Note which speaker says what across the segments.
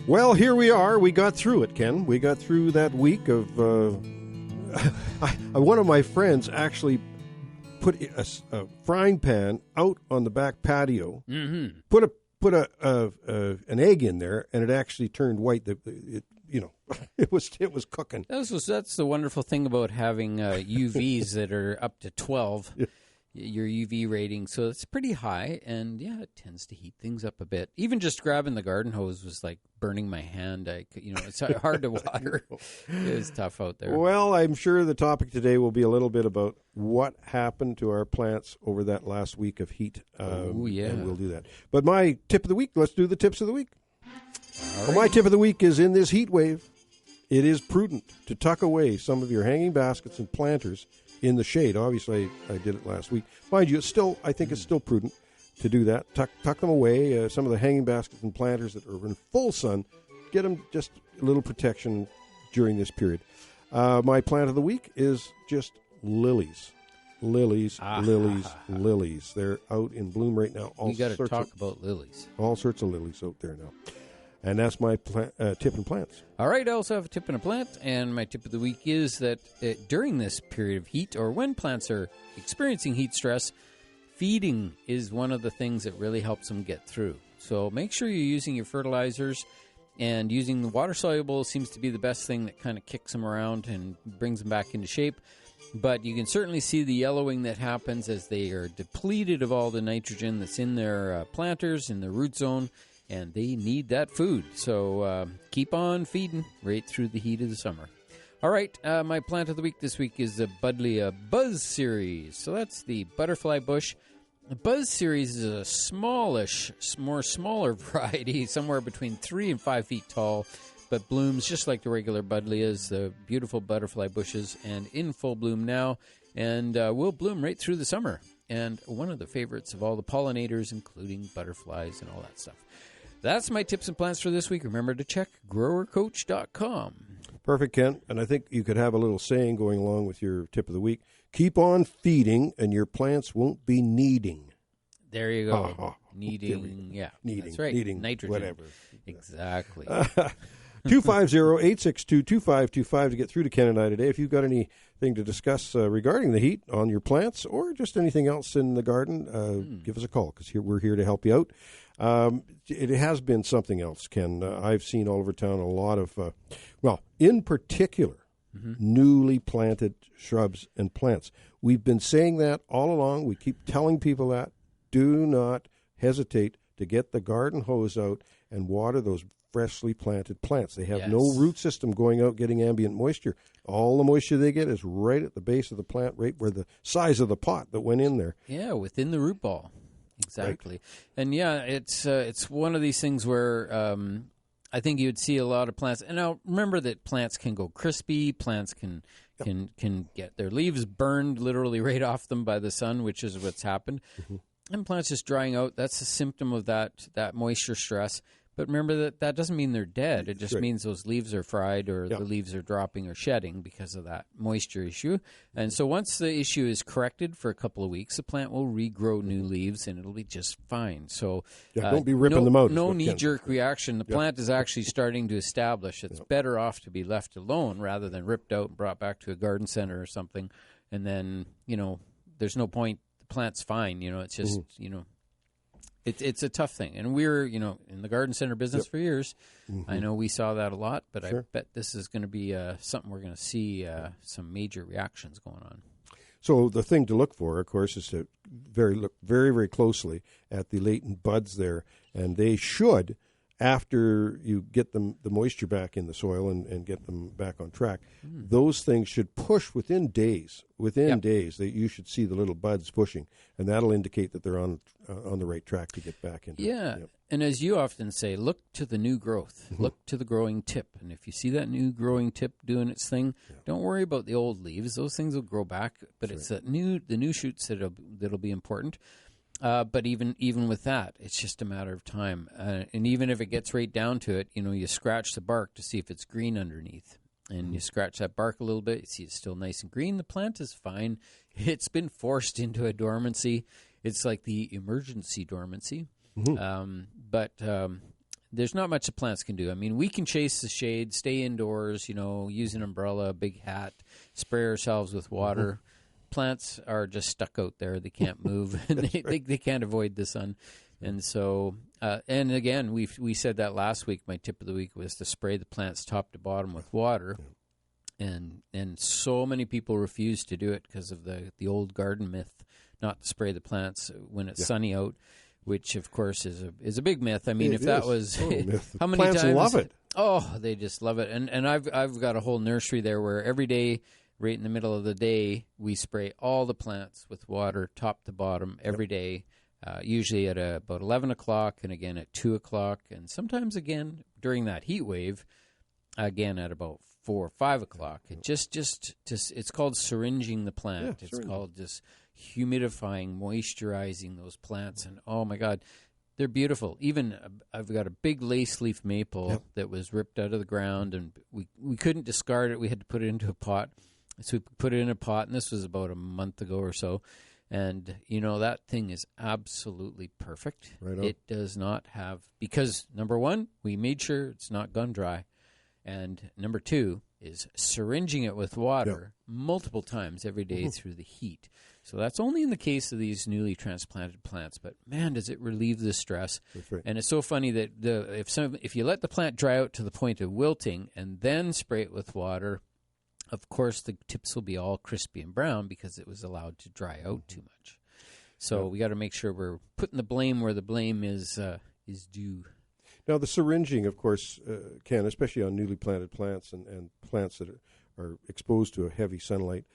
Speaker 1: Well, here we are. We got through it, Ken. We got through that week of... one of my friends actually put a frying pan out on the back patio, put an egg in there, and it actually turned white. It was cooking.
Speaker 2: That's the wonderful thing about having UVs that are up to 12. Yeah. Your UV rating, so it's pretty high, and it tends to heat things up a bit. Even just grabbing the garden hose was like burning my hand. It's hard to water. It was tough out there.
Speaker 1: Well, I'm sure the topic today will be a little bit about what happened to our plants over that last week of heat. And we'll do that. But my tip of the week, let's do the tips of the week. Well, my tip of the week is in this heat wave, it is prudent to tuck away some of your hanging baskets and planters in the shade. Obviously, I did it last week. Mind you, I think it's still prudent to do that. Tuck them away. Some of the hanging baskets and planters that are in full sun, get them just a little protection during this period. My plant of the week is just lilies. Lilies. They're out in bloom right now.
Speaker 2: We got to talk about lilies.
Speaker 1: All sorts of lilies out there now. And that's my tip and plants.
Speaker 2: All right, I also have a tip and a plant, and my tip of the week is that during this period of heat, or when plants are experiencing heat stress, feeding is one of the things that really helps them get through. So make sure you're using your fertilizers, and using the water-soluble seems to be the best thing that kind of kicks them around and brings them back into shape. But you can certainly see the yellowing that happens as they are depleted of all the nitrogen that's in their planters, in their root zone, and they need that food. So keep on feeding right through the heat of the summer. All right, my plant of the week this week is the Buddleia Buzz Series. So that's the butterfly bush. The Buzz Series is a smaller variety, somewhere between 3 and 5 feet tall, but blooms just like the regular Buddleias, the beautiful butterfly bushes, and in full bloom now, and will bloom right through the summer. And one of the favorites of all the pollinators, including butterflies and all that stuff. That's my tips and plants for this week. Remember to check growercoach.com.
Speaker 1: Perfect, Kent. And I think you could have a little saying going along with your tip of the week. Keep on feeding, and your plants won't be needing.
Speaker 2: There you go. Needing. That's right.
Speaker 1: Needing
Speaker 2: nitrogen.
Speaker 1: Whatever.
Speaker 2: Exactly.
Speaker 1: 250-862-2525 to get through to Ken and I today. If you've got anything to discuss regarding the heat on your plants or just anything else in the garden, give us a call, because we're here to help you out. It has been something else, Ken. I've seen all over town a lot of, in particular, newly planted shrubs and plants. We've been saying that all along. We keep telling people that. Do not hesitate to get the garden hose out and water those freshly planted plants. They have no root system going out getting ambient moisture. All the moisture they get is right at the base of the plant, right where the size of the pot that went in there.
Speaker 2: Yeah, within the root ball. Exactly. Right. And it's one of these things where I think you'd see a lot of plants. And now remember that plants can go crispy. Plants can get their leaves burned literally right off them by the sun, which is what's happened. Mm-hmm. And plants just drying out, that's a symptom of that moisture stress. But remember that doesn't mean they're dead. It just means those leaves are fried, or the leaves are dropping or shedding because of that moisture issue. And so once the issue is corrected for a couple of weeks, the plant will regrow new leaves, and it'll be just fine. So
Speaker 1: don't be ripping them out.
Speaker 2: No knee-jerk reaction. The plant is actually starting to establish. It's better off to be left alone rather than ripped out and brought back to a garden center or something. And then, there's no point. The plant's fine. It's just, It's a tough thing, and we're in the garden center business for years. Mm-hmm. I know we saw that a lot, but I bet this is going to be something we're going to see some major reactions going on.
Speaker 1: So the thing to look for, of course, is to look very, very closely at the latent buds there, and they should, after you get the moisture back in the soil and get them back on track, those things should push within days. Days, that you should see the little buds pushing, and that'll indicate that they're on the right track to get back into.
Speaker 2: Yeah, and as you often say, look to the new growth. Mm-hmm. Look to the growing tip, and if you see that new growing tip doing its thing, don't worry about the old leaves. Those things will grow back, but it's the new shoots that'll be important. But even with that, it's just a matter of time. And even if it gets right down to it, you scratch the bark to see if it's green underneath. And you scratch that bark a little bit, you see it's still nice and green. The plant is fine. It's been forced into a dormancy. It's like the emergency dormancy. Mm-hmm. But there's not much the plants can do. I mean, we can chase the shade, stay indoors, use an umbrella, a big hat, spray ourselves with water. Mm-hmm. Plants are just stuck out there. They can't move. they can't avoid the sun. And so, and again, we said that last week. My tip of the week was to spray the plants top to bottom with water. And so many people refuse to do it because of the old garden myth, not to spray the plants when it's sunny out, which of course is a big myth. I mean, if that was how many
Speaker 1: plants
Speaker 2: times
Speaker 1: love it.
Speaker 2: Oh, they just love it. And I've got a whole nursery there where every day, right in the middle of the day, we spray all the plants with water top to bottom every day. Usually at about 11 o'clock and again at 2 o'clock, and sometimes again during that heat wave, again at about 4 or 5 o'clock. And just it's called syringing the plant. It's called just humidifying, moisturizing those plants. And oh my God, they're beautiful. Even I've got a big lace leaf maple that was ripped out of the ground, and we couldn't discard it. We had to put it into a pot. So we put it in a pot, and this was about a month ago or so. And, that thing is absolutely perfect.
Speaker 1: Right on.
Speaker 2: It does not have, because number one, we made sure it's not gun dry. And number two is syringing it with water multiple times every day through the heat. So that's only in the case of these newly transplanted plants. But, man, does it relieve the stress.
Speaker 1: That's right.
Speaker 2: And it's so funny that if you let the plant dry out to the point of wilting and then spray it with water, of course, the tips will be all crispy and brown because it was allowed to dry out too much. So we got to make sure we're putting the blame where the blame is due.
Speaker 1: Now, the syringing, of course, can, especially on newly planted plants and plants that are exposed to a heavy sunlight.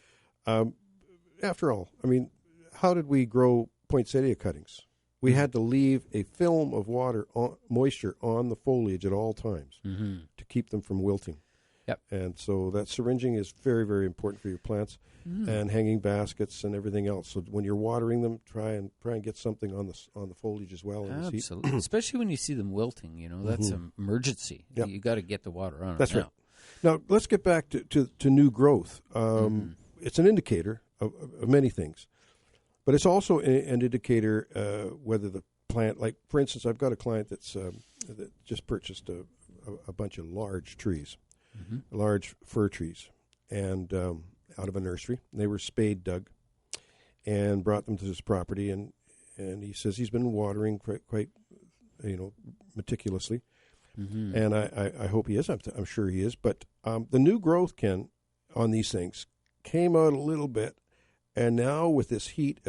Speaker 1: After all, I mean, how did we grow poinsettia cuttings? We had to leave a film of moisture on the foliage at all times to keep them from wilting.
Speaker 2: Yep.
Speaker 1: And so that syringing is very, very important for your plants and hanging baskets and everything else. So when you're watering them, try and get something on the foliage as well.
Speaker 2: Absolutely, especially when you see them wilting. That's an emergency.
Speaker 1: Yep.
Speaker 2: You got to get the water on.
Speaker 1: That's right. Now let's get back to new growth. It's an indicator of many things, but it's also an indicator whether the plant, like for instance, I've got a client that just purchased a bunch of large trees. Large fir trees, and out of a nursery. They were spade dug and brought them to his property, and he says he's been watering quite meticulously, and I hope he is. I'm sure he is. But the new growth, Ken, on these things came out a little bit, and now with this heat,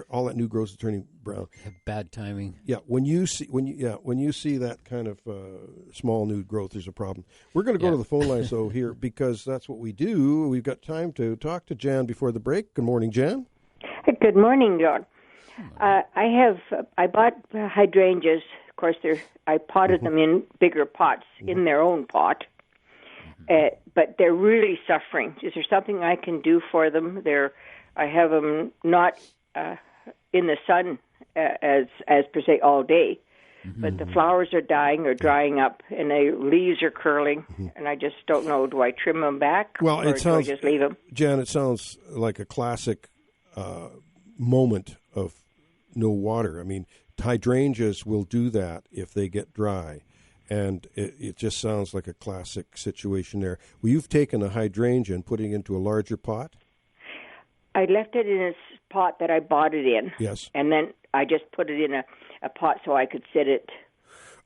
Speaker 1: all that new growth is turning brown.
Speaker 2: Bad timing.
Speaker 1: Yeah, when you see that kind of small new growth, there's a problem. We're going to go to the phone lines though here because that's what we do. We've got time to talk to Jan before the break. Good morning, Jan.
Speaker 3: Good morning, John. I bought hydrangeas. Of course, I potted them in bigger pots in their own pot, but they're really suffering. Is there something I can do for them? I have them not in the sun as per se all day, but the flowers are dying or drying up, and the leaves are curling, and I just don't know. Do I trim them back, or do I just leave them?
Speaker 1: Jan, it sounds like a classic moment of no water. I mean, hydrangeas will do that if they get dry, and it just sounds like a classic situation there. Well, you've taken a hydrangea and putting it into a larger pot?
Speaker 3: I left it in a pot that I bought it in.
Speaker 1: Yes.
Speaker 3: And then I just put it in a pot so I could sit it.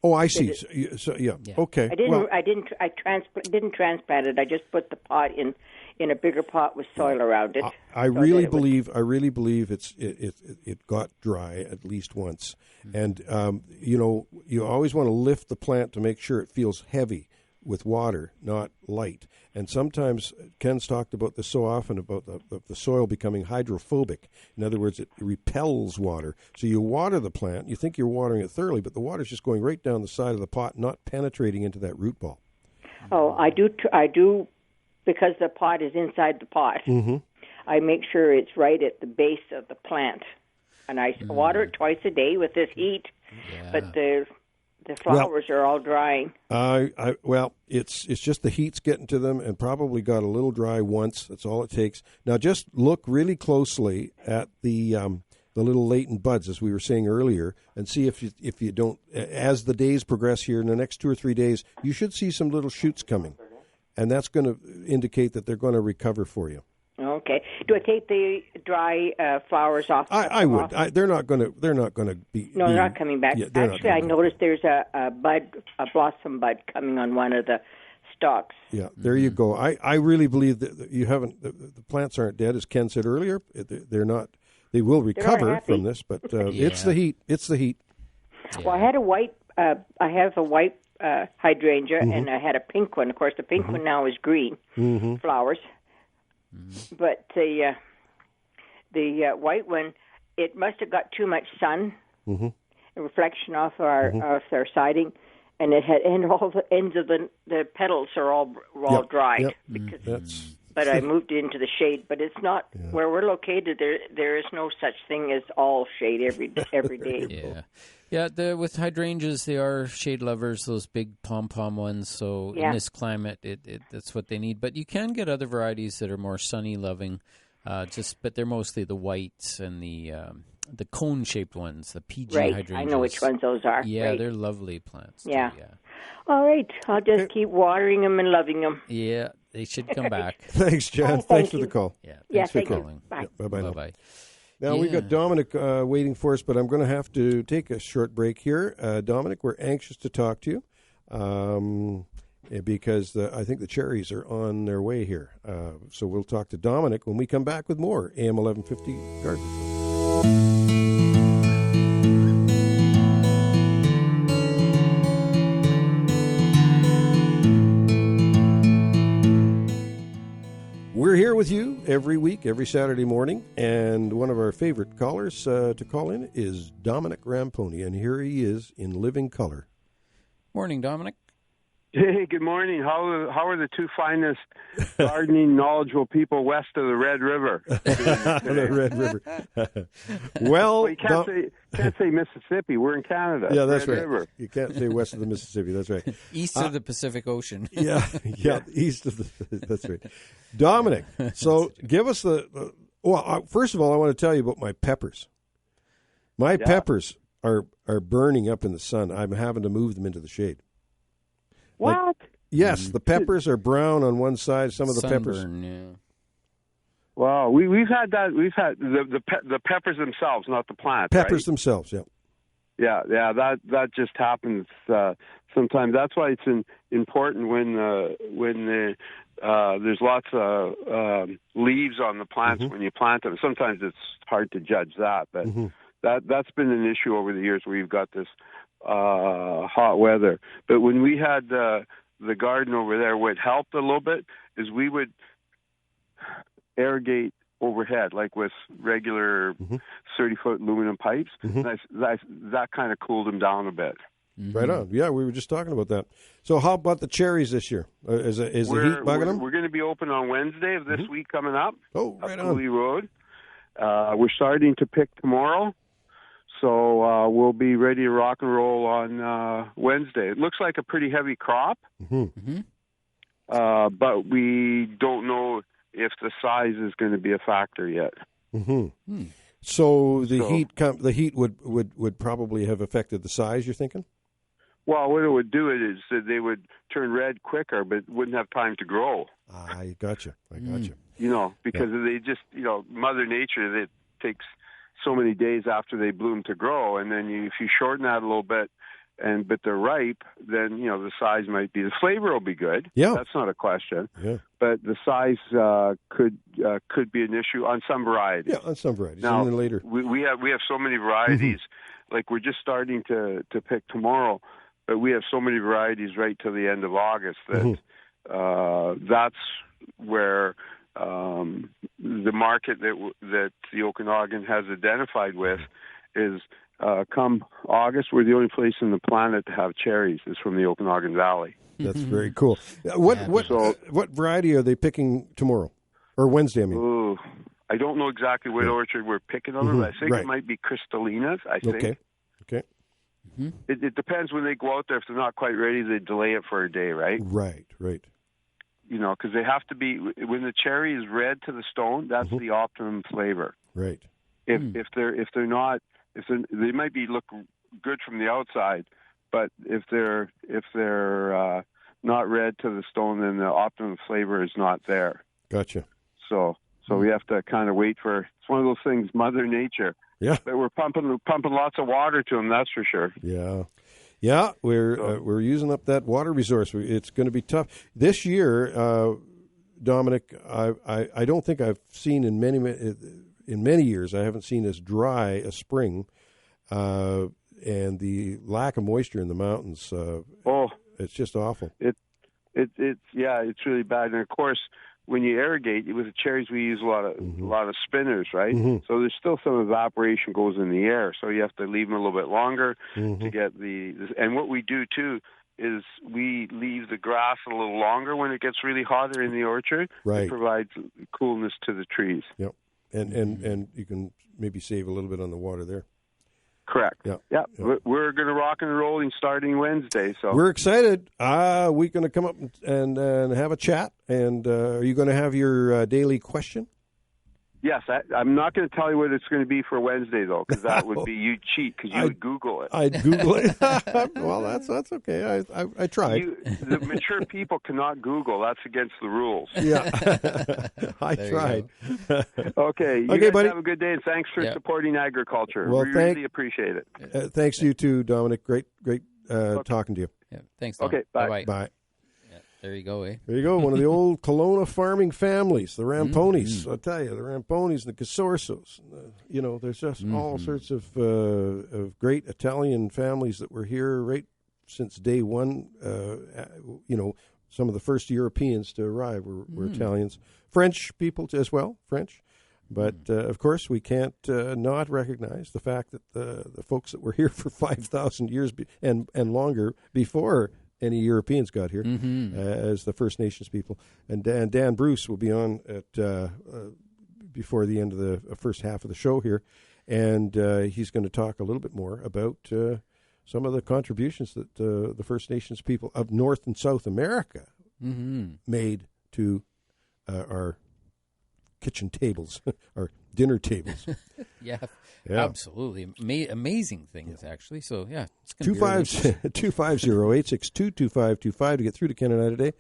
Speaker 1: Oh, I see. So, okay.
Speaker 3: I didn't transplant it. I just put the pot in a bigger pot with soil around it.
Speaker 1: I really believe it got dry at least once. And you always want to lift the plant to make sure it feels heavy with water, not light. And sometimes Ken's talked about this so often about the soil becoming hydrophobic. In other words, it repels water. So you water the plant, you think you're watering it thoroughly, but the water's just going right down the side of the pot, not penetrating into that root ball.
Speaker 3: Oh, I do, because the pot is inside the pot. I make sure it's right at the base of the plant. And I water it twice a day with this heat, but the flowers are all drying.
Speaker 1: It's just the heat's getting to them, and probably got a little dry once. That's all it takes. Now, just look really closely at the the little latent buds, as we were saying earlier, and see if you don't, as the days progress here in the next 2 or 3 days, you should see some little shoots coming, and that's going to indicate that they're going to recover for you.
Speaker 3: Okay. Do I take the dry flowers off?
Speaker 1: I would. They're not going to be.
Speaker 3: No, they're not coming back.
Speaker 1: Yeah,
Speaker 3: actually, I noticed there's a blossom bud coming on one of the stalks.
Speaker 1: Yeah, there you go. I really believe that you haven't. The plants aren't dead, as Ken said earlier. They're not. They will recover from this, but it's the heat. It's the heat.
Speaker 3: Yeah. Well, I had a white. I have a white hydrangea, and I had a pink one. Of course, the pink one now is green flowers, but the white one, it must have got too much sun, a reflection off our siding, and it had all the ends of the petals are all dried because. But I moved it into the shade. But it's not where we're located. There is no such thing as all shade every day.
Speaker 2: Yeah. With hydrangeas, they are shade lovers. Those big pom ones. So in this climate, that's what they need. But you can get other varieties that are more sunny loving. But they're mostly the whites and the cone shaped ones, the PG hydrangeas.
Speaker 3: I know which ones those are.
Speaker 2: Yeah, they're lovely plants.
Speaker 3: Yeah. All right. I'll just keep watering them and loving them.
Speaker 2: Yeah. They should come back.
Speaker 1: Thanks, Jan. Thanks for the call.
Speaker 2: Yeah, thanks for
Speaker 3: calling.
Speaker 2: Bye.
Speaker 1: Yeah, bye-bye.
Speaker 2: Bye-bye.
Speaker 1: Now, we've got Dominic waiting for us, but I'm going to have to take a short break here. Dominic, we're anxious to talk to you because I think the cherries are on their way here. So we'll talk to Dominic when we come back with more AM 1150 Garden. We're here with you every week, every Saturday morning, and one of our favorite callers to call in is Dominic Ramponi, and here he is in living color.
Speaker 2: Morning, Dominic.
Speaker 4: Hey, good morning. How are the two finest gardening knowledgeable people west of the Red River?
Speaker 1: The Red River. Well,
Speaker 4: you can't say Mississippi. We're in Canada.
Speaker 1: Yeah, that's
Speaker 4: Red
Speaker 1: right.
Speaker 4: River.
Speaker 1: You can't say west of the Mississippi. That's right.
Speaker 2: East of the Pacific Ocean.
Speaker 1: Yeah, east of the. That's right. Dominic, so give us first of all, I want to tell you about my peppers. My peppers are burning up in the sun. I'm having to move them into the shade.
Speaker 4: What?
Speaker 1: Yes, the peppers are brown on one side. Some of the peppers.
Speaker 2: Yeah.
Speaker 4: Wow, we've had that. We've had the peppers themselves, not the plant.
Speaker 1: Peppers
Speaker 4: right?
Speaker 1: themselves, yeah.
Speaker 4: Yeah. That just happens sometimes. That's why it's important when there's lots of leaves on the plants when you plant them. Sometimes it's hard to judge that, but that's been an issue over the years where you've got this hot weather. But when we had the garden over there, what helped a little bit is we would irrigate overhead, like with regular 30-foot aluminum pipes. That kind of cooled them down a bit.
Speaker 1: Right on. Yeah, we were just talking about that. So how about the cherries this year? Is the heat bugging them?
Speaker 4: We're going to be open on Wednesday of this week coming up.
Speaker 1: Oh, right on.
Speaker 4: Cooley Road. We're starting to pick tomorrow. So we'll be ready to rock and roll on Wednesday. It looks like a pretty heavy crop, but we don't know if the size is going to be a factor yet.
Speaker 1: So the heat would probably have affected the size, you're thinking?
Speaker 4: Well, what it would do is that they would turn red quicker, but wouldn't have time to grow.
Speaker 1: I gotcha.
Speaker 4: Because they just, Mother Nature, it takes so many days after they bloom to grow, and then if you shorten that a little bit, but they're ripe, then the size might be. The flavor will be good.
Speaker 1: Yeah,
Speaker 4: that's not a question.
Speaker 1: Yeah,
Speaker 4: but the size could be an issue on some varieties.
Speaker 1: Yeah, on some varieties.
Speaker 4: Now,
Speaker 1: and then later
Speaker 4: we have so many varieties. Like we're just starting to pick tomorrow, but we have so many varieties right till the end of August that that's where the market that the Okanagan has identified with is come August, we're the only place in the planet to have cherries is from the Okanagan Valley.
Speaker 1: That's very cool. What variety are they picking tomorrow or Wednesday? I mean,
Speaker 4: ooh, I don't know exactly what orchard we're picking on. I think it might be Crystalinas. I think.
Speaker 1: Okay.
Speaker 4: It depends when they go out there. If they're not quite ready, they delay it for a day, right?
Speaker 1: Right.
Speaker 4: Because they have to be, when the cherry is red to the stone, that's the optimum flavor.
Speaker 1: Right.
Speaker 4: If they're not, they might look good from the outside, but if they're not red to the stone, then the optimum flavor is not there.
Speaker 1: Gotcha.
Speaker 4: So we have to kind of wait for. It's one of those things, Mother Nature.
Speaker 1: Yeah.
Speaker 4: But we're pumping lots of water to them. That's for sure.
Speaker 1: Yeah. Yeah, we're using up that water resource. It's going to be tough this year, Dominic. I don't think I've seen in many years. I haven't seen as dry a spring, and the lack of moisture in the mountains. It's just awful.
Speaker 4: It's really bad. And of course, when you irrigate with the cherries, we use a lot of spinners, right? Mm-hmm. So there's still some evaporation goes in the air. So you have to leave them a little bit longer to get and what we do too is we leave the grass a little longer when it gets really hot in the orchard.
Speaker 1: Right.
Speaker 4: It provides coolness to the trees.
Speaker 1: Yep. And you can maybe save a little bit on the water there.
Speaker 4: Correct. Yeah. We're going to rock and roll starting Wednesday. So
Speaker 1: we're excited. We're going to come up and have a chat. And are you going to have your daily question?
Speaker 4: Yes. I'm not going to tell you what it's going to be for Wednesday, though, because that would be you cheat, because you would Google it.
Speaker 1: I'd Google it. Well, that's okay. I tried.
Speaker 4: The mature people cannot Google. That's against the rules.
Speaker 1: Yeah. I tried.
Speaker 4: Okay. You guys buddy. Have a good day, and thanks for supporting agriculture.
Speaker 1: Well,
Speaker 4: we really appreciate it.
Speaker 1: Thanks to you too, Dominic. Great talking to you.
Speaker 2: Yeah, thanks, Dom.
Speaker 4: Okay, bye.
Speaker 1: Bye.
Speaker 2: There you go, eh?
Speaker 1: There you go. One of the old Kelowna farming families, the Ramponis. I'll tell you, the Ramponis and the Casorsos. There's just all sorts of great Italian families that were here right since day one. Some of the first Europeans to arrive were Italians. French people as well, French. But, of course, we can't not recognize the fact that the folks that were here for 5,000 years and longer before any Europeans got here as the First Nations people. And Dan Bruce will be on at before the end of the first half of the show here, and he's going to talk a little bit more about some of the contributions that the First Nations people of North and South America made to our kitchen tables, our dinner tables.
Speaker 2: Yeah, absolutely. Amazing things, actually. So, yeah. 250-862-2525 to get through to Ken and I today.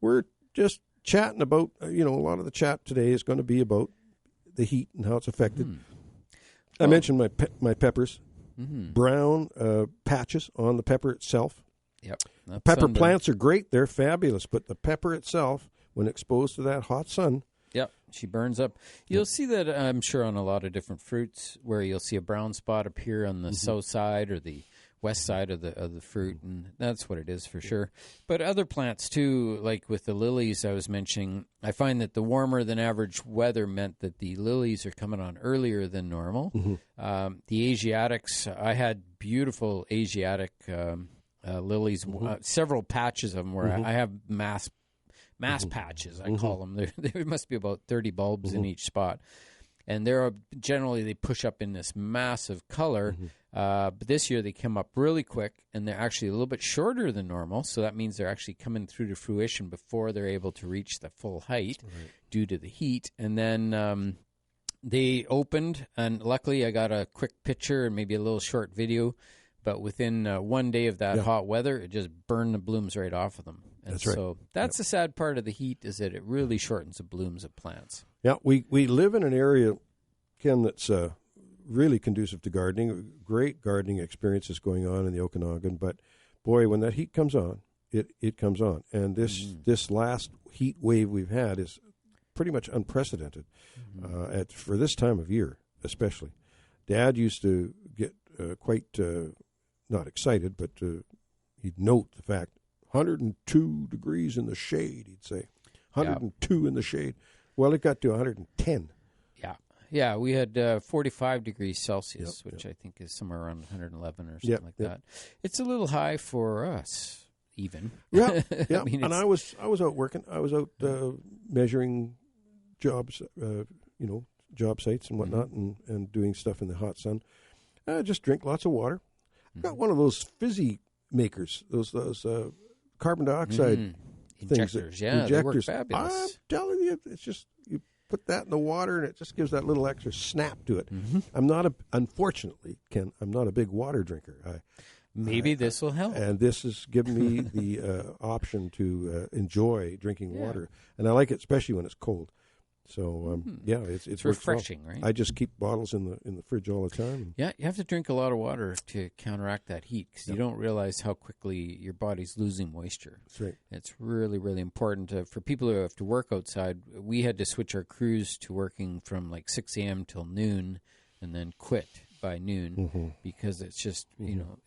Speaker 2: We're just chatting about, a lot of the chat today is going to be about the heat and how it's affected. I mentioned my peppers, brown patches on the pepper itself. Yep.
Speaker 1: Pepper plants are great. They're fabulous. But the pepper itself, when exposed to that hot sun,
Speaker 2: yep, she burns up. You'll see that, I'm sure, on a lot of different fruits where you'll see a brown spot appear on the south side or the west side of the fruit, and that's what it is for sure. But other plants, too, like with the lilies I was mentioning, I find that the warmer than average weather meant that the lilies are coming on earlier than normal. The Asiatics, I had beautiful Asiatic lilies, several patches of them where I have mass patches, I call them. There must be about 30 bulbs in each spot. And generally they push up in this massive color. But this year they came up really quick, and they're actually a little bit shorter than normal. So that means they're actually coming through to fruition before they're able to reach the full height due to the heat. And then they opened, and luckily I got a quick picture and maybe a little short video. But within 1 day of that hot weather, it just burned the blooms right off of them. And
Speaker 1: that's right.
Speaker 2: So that's the sad part of the heat, is that it really shortens the blooms of plants.
Speaker 1: Yeah, we live in an area, Ken, that's really conducive to gardening. Great gardening experiences going on in the Okanagan. But, boy, when that heat comes on, it comes on. And this last heat wave we've had is pretty much unprecedented for this time of year, especially. Dad used to get quite, not excited, but he'd note the fact, 102 degrees in the shade, he'd say. 102 in the shade. Well, it got to 110.
Speaker 2: Yeah, we had 45 degrees Celsius, which I think is somewhere around 111 or something like that. It's a little high for us, even.
Speaker 1: Yeah. I mean, and I was out working. I was out measuring jobs, job sites and whatnot, and doing stuff in the hot sun. Just drink lots of water. Got one of those fizzy makers, those carbon dioxide
Speaker 2: injectors.
Speaker 1: Injectors.
Speaker 2: They work fabulous.
Speaker 1: I'm telling you, it's just you put that in the water, and it just gives that little extra snap to it.
Speaker 2: Mm-hmm.
Speaker 1: Unfortunately, Ken, I'm not a big water drinker.
Speaker 2: Maybe this will help.
Speaker 1: And this has given me the option to enjoy drinking water. And I like it, especially when it's cold. So, it's
Speaker 2: refreshing,
Speaker 1: well.
Speaker 2: right?
Speaker 1: I just keep bottles in the fridge all the time.
Speaker 2: Yeah, you have to drink a lot of water to counteract that heat because you don't realize how quickly your body's losing moisture.
Speaker 1: That's right.
Speaker 2: It's really, really important. For people who have to work outside, we had to switch our crews to working from like 6 a.m. till noon and then quit by noon because it's just,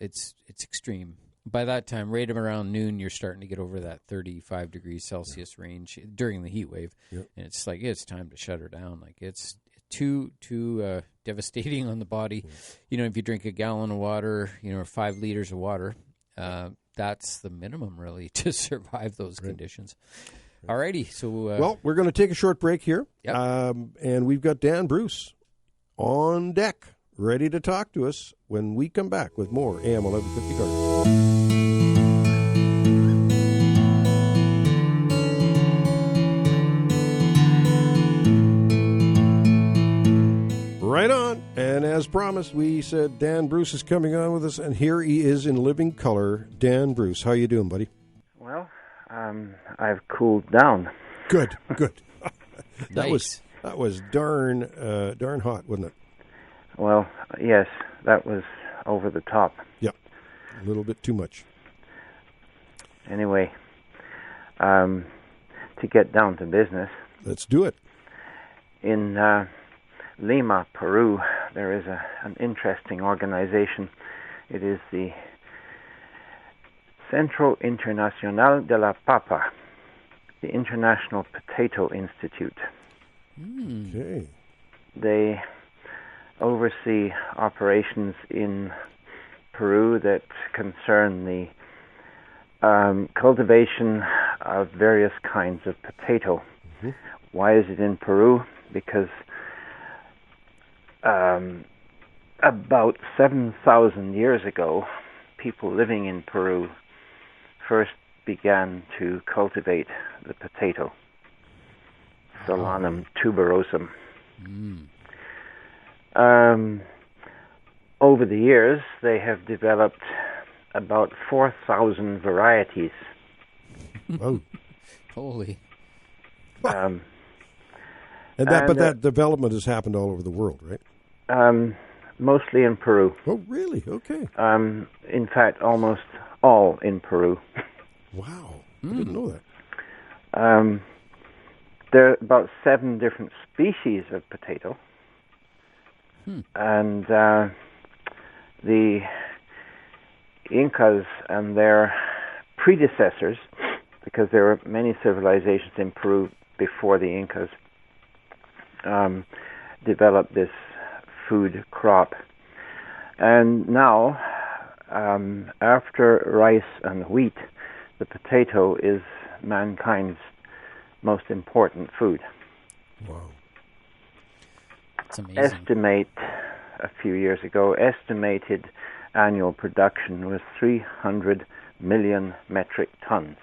Speaker 2: it's extreme. By that time, right around noon, you're starting to get over that 35 degrees Celsius range during the heat wave. Yep. And it's like, it's time to shut her down. Like, it's too devastating on the body. If you drink a gallon of water, or 5 liters of water, that's the minimum, really, to survive those conditions. All righty. So,
Speaker 1: well, we're going to take a short break here.
Speaker 2: Yep.
Speaker 1: And we've got Dan Bruce on deck, ready to talk to us when we come back with more AM 1150 Garden. Right on. And as promised, we said Dan Bruce is coming on with us, and here he is in living color. Dan Bruce, how you doing, buddy?
Speaker 5: Well, I've cooled down.
Speaker 1: Good.
Speaker 2: Nice.
Speaker 1: That was darn hot, wasn't it?
Speaker 5: Well, yes, that was over the top.
Speaker 1: Yeah, a little bit too much.
Speaker 5: Anyway, to get down to business.
Speaker 1: Let's do it.
Speaker 5: In Lima, Peru, there is an interesting organization. It is the Centro Internacional de la Papa, the International Potato Institute.
Speaker 1: Okay.
Speaker 5: They oversee operations in Peru that concern the cultivation of various kinds of potato. Mm-hmm. Why is it in Peru? Because about 7,000 years ago, people living in Peru first began to cultivate the potato, Solanum tuberosum. Over the years, they have developed about 4,000 varieties.
Speaker 1: Oh,
Speaker 2: holy!
Speaker 1: But that development has happened all over the world, right?
Speaker 5: Mostly in Peru.
Speaker 1: Oh, really? Okay.
Speaker 5: In fact, almost all in Peru.
Speaker 1: Wow, I didn't know that.
Speaker 5: There are about 7 different species of potato. And the Incas and their predecessors, because there were many civilizations in Peru before the Incas, developed this food crop. And now, after rice and wheat, the potato is mankind's most important food.
Speaker 1: Wow.
Speaker 2: That's amazing.
Speaker 5: A few years ago, estimated annual production was 300 million metric tons.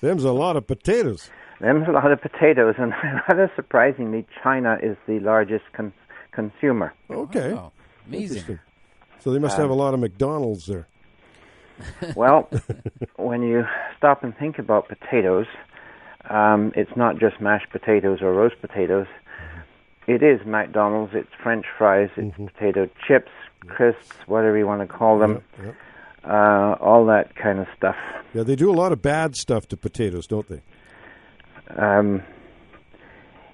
Speaker 1: Them's a lot of potatoes.
Speaker 5: Them's a lot of potatoes, and rather surprisingly, China is the largest consumer.
Speaker 1: Okay.
Speaker 2: Wow. Amazing.
Speaker 1: So they must have a lot of McDonald's there.
Speaker 5: Well, when you stop and think about potatoes, it's not just mashed potatoes or roast potatoes. It is McDonald's, it's French fries, it's potato chips, crisps, whatever you want to call them, all that kind of stuff.
Speaker 1: Yeah, they do a lot of bad stuff to potatoes, don't they?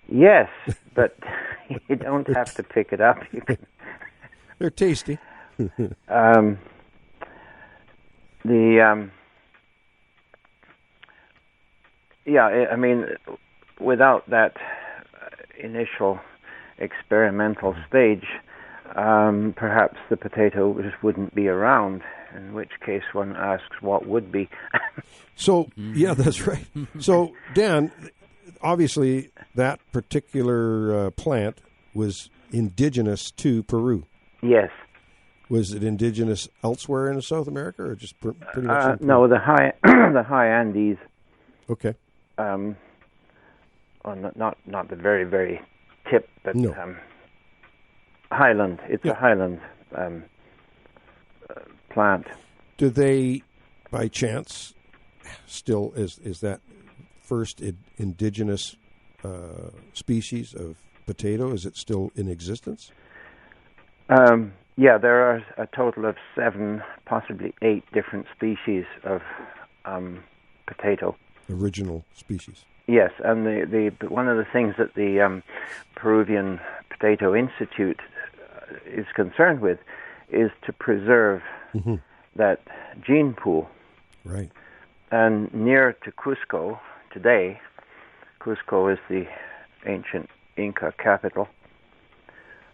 Speaker 5: Yes, but you don't have to pick it up. You can.
Speaker 1: They're tasty. Without that initial experimental stage, perhaps the potato just wouldn't be around, in which case one asks what would be. So, yeah, that's right. So, Dan, obviously that particular plant was indigenous to Peru.
Speaker 5: Yes.
Speaker 1: Was it indigenous elsewhere in South America, or just pretty much in Peru?
Speaker 5: No, the high Andes.
Speaker 1: Okay.
Speaker 5: not the very, very tip, but
Speaker 1: No.
Speaker 5: highland. It's a highland plant.
Speaker 1: Do they, by chance, still is that first indigenous species of potato? Is it still in existence?
Speaker 5: Yeah, there are a total of 7, possibly 8 different species of potato.
Speaker 1: Original species.
Speaker 5: Yes, and the one of the things that the Peruvian Potato Institute is concerned with is to preserve that gene pool.
Speaker 1: Right.
Speaker 5: And near to Cusco today, Cusco is the ancient Inca capital,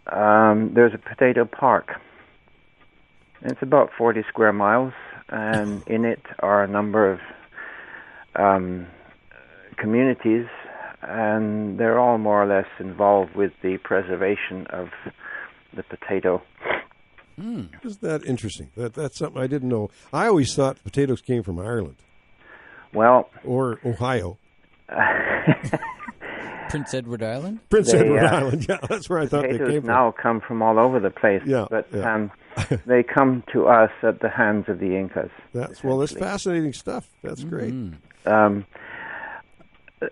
Speaker 5: there's a potato park. It's about 40 square miles, and in it are a number of communities, and they're all more or less involved with the preservation of the potato.
Speaker 1: Isn't that interesting? That's something I didn't know. I always thought potatoes came from Ireland.
Speaker 5: Well,
Speaker 1: or Ohio.
Speaker 2: Prince Edward Island?
Speaker 1: Edward Island, yeah, that's where I thought they came from.
Speaker 5: Potatoes now come from all over the place, but they come to us at the hands of the Incas.
Speaker 1: That's fascinating stuff. That's great.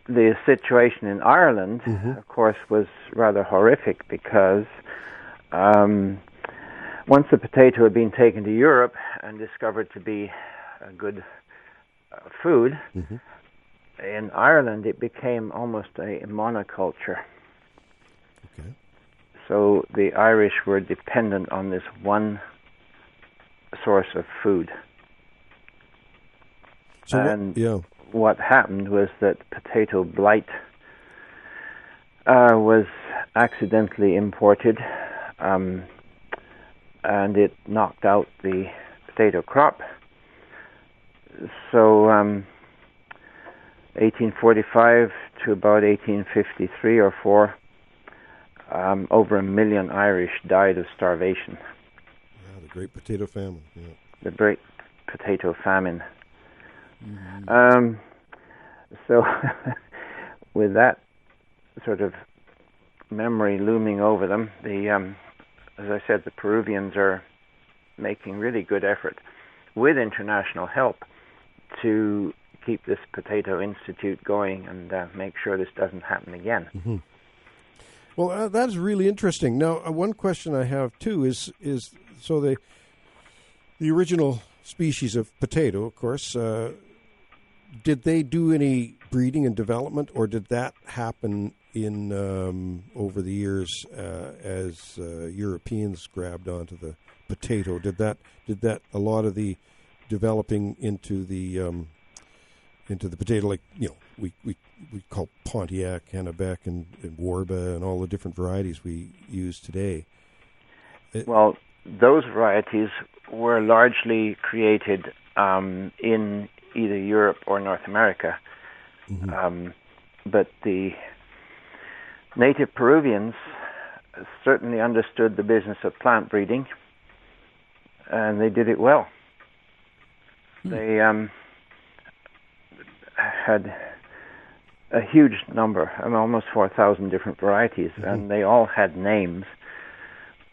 Speaker 5: The situation in Ireland, of course, was rather horrific because once the potato had been taken to Europe and discovered to be a good food, in Ireland it became almost a monoculture.
Speaker 1: Okay.
Speaker 5: So the Irish were dependent on this one source of food.
Speaker 1: So
Speaker 5: what happened was that potato blight was accidentally imported, and it knocked out the potato crop. So 1845 to about 1853 or 4, over 1 million Irish died of starvation.
Speaker 1: Yeah, the Great Potato Famine. Yeah.
Speaker 5: The Great Potato Famine. So with that sort of memory looming over them, as I said, the Peruvians are making really good effort with international help to keep this Potato Institute going and make sure this doesn't happen again.
Speaker 1: Well, that's really interesting. Now, one question I have too is so the original species of potato, of course, did they do any breeding and development, or did that happen in over the years as Europeans grabbed onto the potato? Did that a lot of the developing into the potato, like we call Pontiac, Kennebec, and Warba, and all the different varieties we use today?
Speaker 5: Well, those varieties were largely created in either Europe or North America. But the native Peruvians certainly understood the business of plant breeding, and they did it well. They had a huge number, almost 4,000 different varieties, and they all had names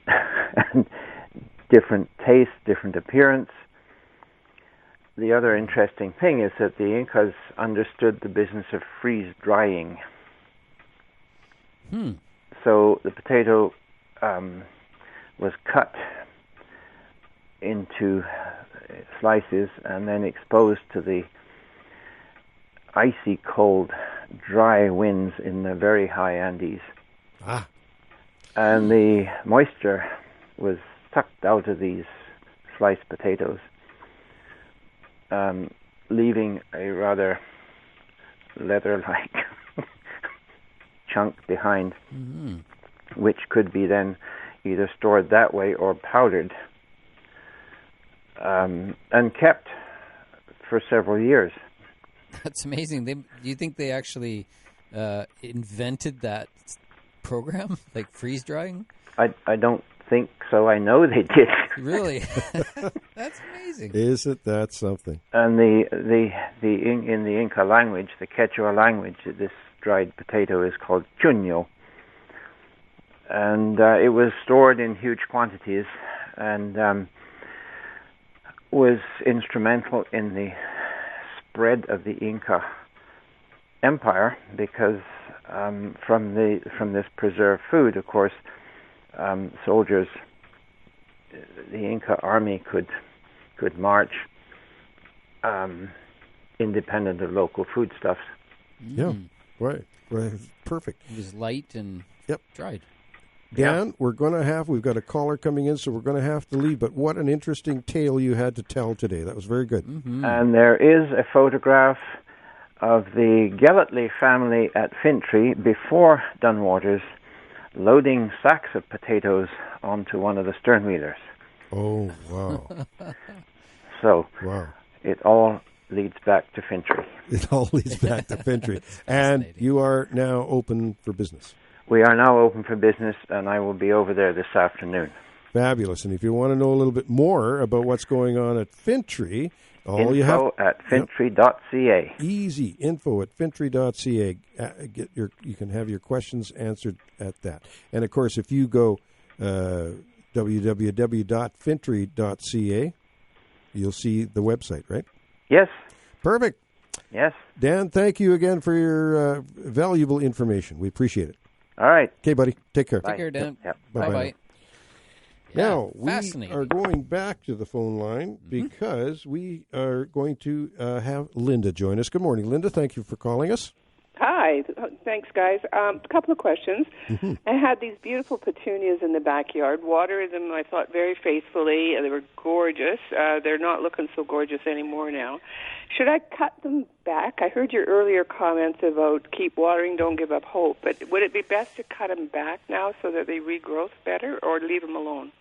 Speaker 5: and different taste, different appearance. The other interesting thing is that the Incas understood the business of freeze drying. So the potato was cut into slices and then exposed to the icy cold, dry winds in the very high Andes. And the moisture was sucked out of these sliced potatoes, leaving a rather leather-like chunk behind, which could be then either stored that way or powdered, and kept for several years.
Speaker 2: That's amazing. Do you think they actually invented that program, like freeze drying?
Speaker 5: I don't think so. I know they did.
Speaker 2: Really? That's amazing.
Speaker 1: Isn't that something?
Speaker 5: And in the Inca language, the Quechua language, this dried potato is called chuño. And it was stored in huge quantities and was instrumental in the spread of the Inca Empire because from this preserved food, of course, soldiers, the Inca army could march independent of local foodstuffs.
Speaker 1: Yeah, right. Perfect.
Speaker 2: It was light and dried.
Speaker 1: Dan, we've got a caller coming in, so we're going to have to leave, but what an interesting tale you had to tell today. That was very good.
Speaker 2: Mm-hmm.
Speaker 5: And there is a photograph of the Gellatley family at Fintry before Dunwaters loading sacks of potatoes onto one of the stern wheelers.
Speaker 1: Oh, wow.
Speaker 5: So,
Speaker 1: wow.
Speaker 5: It all leads back to Fintry.
Speaker 1: It all leads back to Fintry. And you are now open for business.
Speaker 5: We are now open for business, and I will be over there this afternoon.
Speaker 1: Fabulous. And if you want to know a little bit more about what's going on at Fintry,
Speaker 5: info at fintry.ca.
Speaker 1: Easy. Info at fintry.ca. You can have your questions answered at that. And, of course, if you go www.fintry.ca, you'll see the website, right?
Speaker 5: Yes.
Speaker 1: Perfect.
Speaker 5: Yes.
Speaker 1: Dan, thank you again for your valuable information. We appreciate it.
Speaker 5: All right.
Speaker 1: Okay, buddy. Take care.
Speaker 2: Take care, Dan.
Speaker 5: Yep.
Speaker 2: Bye-bye.
Speaker 1: Now, we are going back to the phone line because we are going to have Linda join us. Good morning, Linda. Thank you for calling us.
Speaker 6: Hi. Thanks, guys. A couple of questions. Mm-hmm. I had these beautiful petunias in the backyard. Watered them, I thought, very faithfully. They were gorgeous. They're not looking so gorgeous anymore now. Should I cut them back? I heard your earlier comments about keep watering, don't give up hope. But would it be best to cut them back now so that they regrowth better, or leave them alone?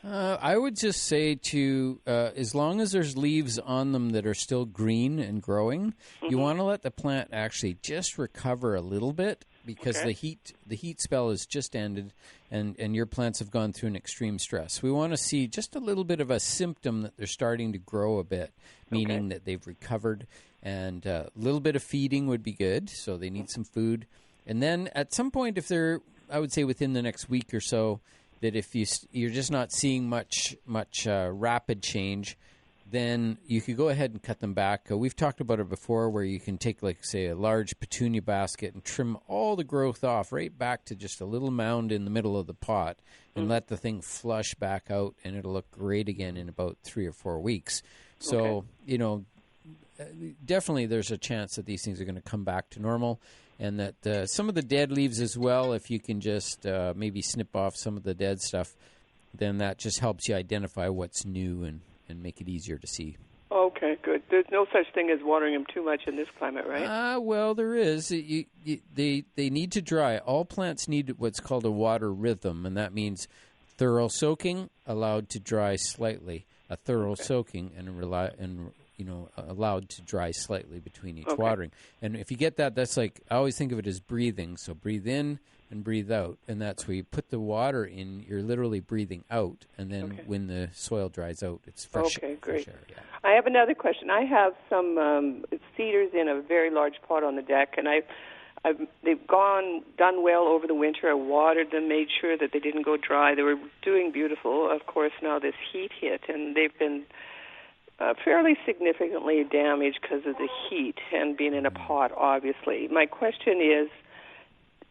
Speaker 2: I would just say to, as long as there's leaves on them that are still green and growing, you want to let the plant actually just recover a little bit because the heat spell has just ended and your plants have gone through an extreme stress. We want to see just a little bit of a symptom that they're starting to grow a bit, meaning that they've recovered, and a little bit of feeding would be good, so they need some food. And then at some point, if they're, I would say within the next week or so, that if you're just not seeing much rapid change, then you could go ahead and cut them back. We've talked about it before where you can take, like, say, a large petunia basket and trim all the growth off right back to just a little mound in the middle of the pot and let the thing flush back out, and it'll look great again in about 3 or 4 weeks. So, definitely there's a chance that these things are going to come back to normal. And that some of the dead leaves as well, if you can just maybe snip off some of the dead stuff, then that just helps you identify what's new and make it easier to see.
Speaker 6: Okay, good. There's no such thing as watering them too much in this climate, right?
Speaker 2: Well, there is. They need to dry. All plants need what's called a water rhythm, and that means thorough soaking, allowed to dry slightly, a thorough soaking, and allowed to dry slightly between each watering. And if you get that, that's like, I always think of it as breathing. So breathe in and breathe out. And that's where you put the water in, you're literally breathing out. And then when the soil dries out, it's fresh.
Speaker 6: Okay, great.
Speaker 2: Fresh air, yeah.
Speaker 6: I have another question. I have some cedars in a very large pot on the deck, and they've done well over the winter. I watered them, made sure that they didn't go dry. They were doing beautiful. Of course, now this heat hit, and they've been fairly significantly damaged because of the heat and being in a pot, obviously. My question is,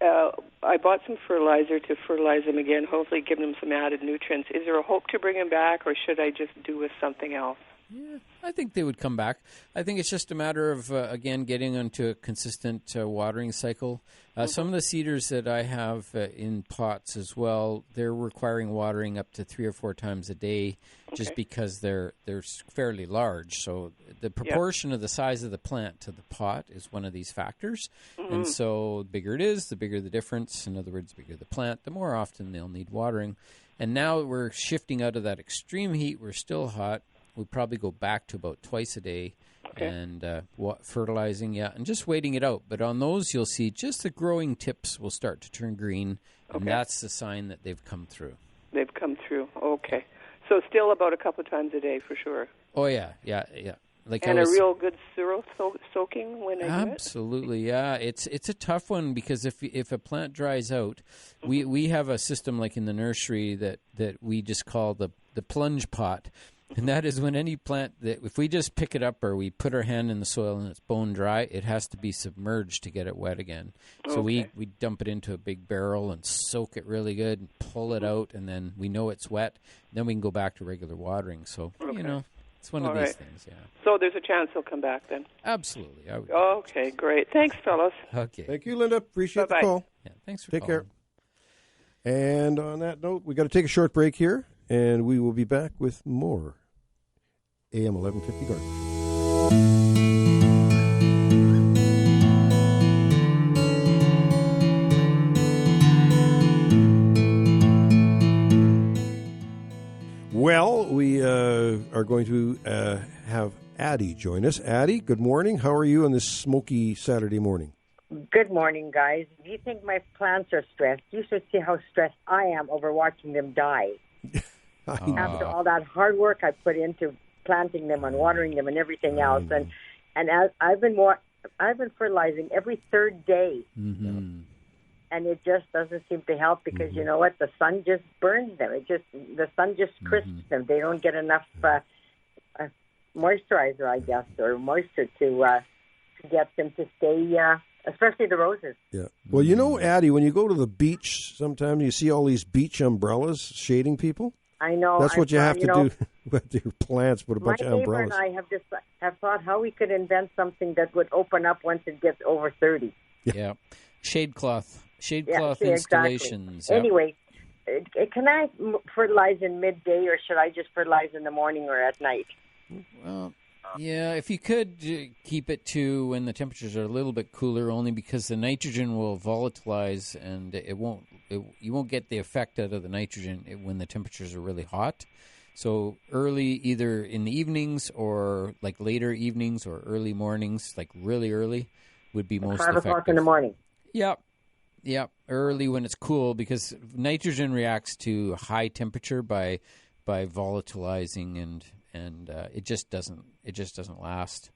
Speaker 6: I bought some fertilizer to fertilize them again, hopefully give them some added nutrients. Is there a hope to bring them back, or should I just do with something else?
Speaker 2: Yeah, I think they would come back. I think it's just a matter of, again, getting onto a consistent watering cycle. Some of the cedars that I have in pots as well, they're requiring watering up to 3 or 4 times a day just because they're fairly large. So the proportion of the size of the plant to the pot is one of these factors. And so the bigger it is, the bigger the difference. In other words, the bigger the plant, the more often they'll need watering. And now we're shifting out of that extreme heat. We're still hot. We'll probably go back to about twice a day and fertilizing, and just waiting it out. But on those, you'll see just the growing tips will start to turn green, and that's the sign that they've come through. They've come through.
Speaker 6: Okay. So still about a couple of times a day for sure.
Speaker 2: Oh, yeah.
Speaker 6: And a real good thorough soaking when I do it?
Speaker 2: Absolutely, yeah. It's a tough one because if a plant dries out, we have a system like in the nursery that we just call the plunge pot. And that is when any plant that if we just pick it up or we put our hand in the soil and it's bone dry, it has to be submerged to get it wet again. So we dump it into a big barrel and soak it really good and pull it out, and then we know it's wet. Then we can go back to regular watering. So, it's one of these things, yeah.
Speaker 6: So there's a chance he'll come back then?
Speaker 2: Absolutely.
Speaker 6: Okay, great. Thanks, fellas.
Speaker 2: Okay.
Speaker 1: Thank you, Linda. Appreciate the call.
Speaker 2: Yeah, thanks for
Speaker 1: calling. Take care.
Speaker 2: And
Speaker 1: on that note, we got to take a short break here, and we will be back with more AM 1150 Garden. Well, we are going to have Addie join us. Addie, good morning. How are you on this smoky Saturday morning?
Speaker 7: Good morning, guys. If you think my plants are stressed, you should see how stressed I am over watching them die. After all that hard work I put into planting them and watering them and everything else, and as I've been fertilizing every third day, and it just doesn't seem to help because you know what? The sun just burns them. The sun just crisps them. They don't get enough moisturizer, I guess, or moisture to get them to stay. Especially the roses. Yeah.
Speaker 1: Well, you know, Addie, when you go to the beach, sometimes you see all these beach umbrellas shading people.
Speaker 7: I know.
Speaker 1: That's what you have to do with your plants. Put a bunch of umbrellas.
Speaker 7: My neighbor and I have thought how we could invent something that would open up once it gets over 30.
Speaker 2: Yeah. Shade cloth installations.
Speaker 7: Exactly. Anyway, can I fertilize in midday, or should I just fertilize in the morning or at night?
Speaker 2: Well, yeah, if you could keep it to when the temperatures are a little bit cooler, only because the nitrogen will volatilize and you won't get the effect out of the nitrogen when the temperatures are really hot. So early, either in the evenings or like later evenings or early mornings, like really early, would be most effective.
Speaker 7: 5 o'clock in the morning.
Speaker 2: Yep, early when it's cool, because nitrogen reacts to high temperature by volatilizing and it just doesn't last.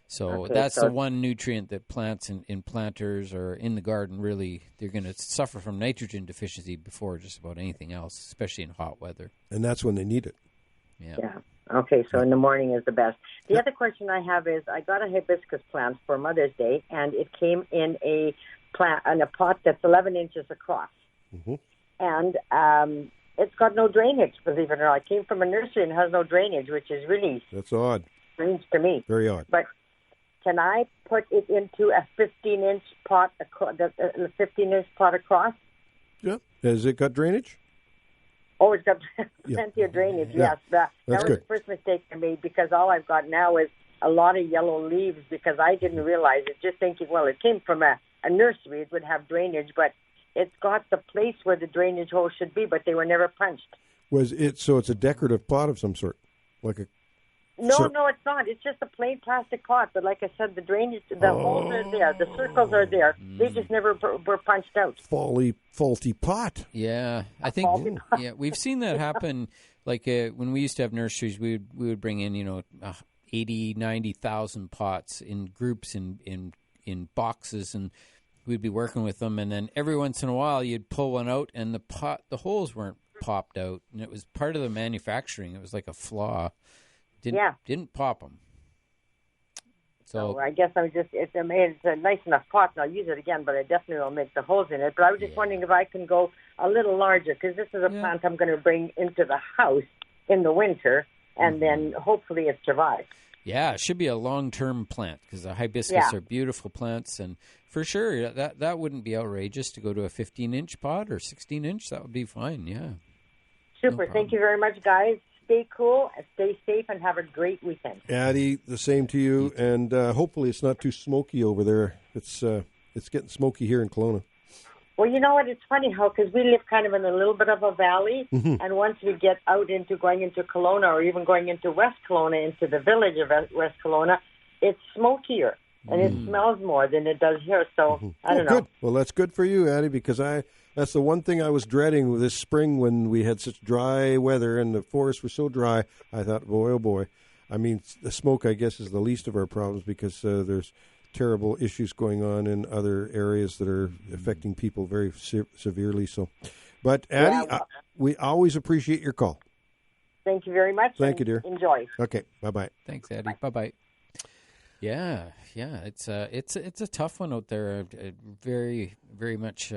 Speaker 2: So that's the one nutrient that plants in planters or in the garden, really, they're going to suffer from nitrogen deficiency before just about anything else, especially in hot weather.
Speaker 1: And that's when they need it.
Speaker 7: Yeah. Okay, so in the morning is the best. The other question I have is, I got a hibiscus plant for Mother's Day, and it came in a pot that's 11 inches across. And it's got no drainage, believe it or not. It came from a nursery and has no drainage, which is really...
Speaker 1: That's odd.
Speaker 7: Strange to me.
Speaker 1: Very odd.
Speaker 7: But can I put it into a 15-inch pot, a 15-inch pot across?
Speaker 1: Yeah. Has it got drainage?
Speaker 7: Oh, it's got plenty of drainage, yes. That was
Speaker 1: good.
Speaker 7: The first mistake I made, because all I've got now is a lot of yellow leaves, because I didn't realize it, just thinking, well, it came from a nursery, it would have drainage, but it's got the place where the drainage hole should be, but they were never punched.
Speaker 1: So it's a decorative pot of some sort? Like a...
Speaker 7: No, it's not. It's just a plain plastic pot. But like I said, the drainage, the holes are there. The circles are there. They just never were punched out.
Speaker 1: Faulty pot.
Speaker 2: Yeah, I think we've seen that happen. Like when we used to have nurseries, we would bring in 80, 90,000 pots in groups in boxes, and we'd be working with them. And then every once in a while, you'd pull one out, and the holes weren't popped out, and it was part of the manufacturing. It was like a flaw. Didn't pop them. So
Speaker 7: I guess it's a nice enough pot, and I'll use it again, but I definitely will make the holes in it. But I was just wondering if I can go a little larger, because this is a plant I'm going to bring into the house in the winter, and then hopefully it survives.
Speaker 2: Yeah, it should be a long-term plant, because the hibiscus are beautiful plants, and for sure, that wouldn't be outrageous to go to a 15-inch pot or 16-inch. That would be fine, yeah.
Speaker 7: Super. Thank you very much, guys. Stay cool, stay safe, and have a great weekend.
Speaker 1: Addie, the same to you, and hopefully it's not too smoky over there. It's getting smoky here in Kelowna.
Speaker 7: Well, you know what? It's funny because we live kind of in a little bit of a valley, and once we get out into going into Kelowna, or even going into West Kelowna, into the village of West Kelowna, it's smokier, and it smells more than it does here. So I don't know.
Speaker 1: Good. Well, that's good for you, Addie, because that's the one thing I was dreading this spring when we had such dry weather and the forests were so dry. I thought, boy, oh boy, I mean, the smoke, I guess, is the least of our problems because there's terrible issues going on in other areas that are affecting people very severely. So, but Addie, we always appreciate your call.
Speaker 7: Thank you very much.
Speaker 1: Thank you, dear.
Speaker 7: Enjoy.
Speaker 1: Okay, bye-bye.
Speaker 2: Thanks, Addie. Bye-bye. Yeah. It's a tough one out there. Very, very much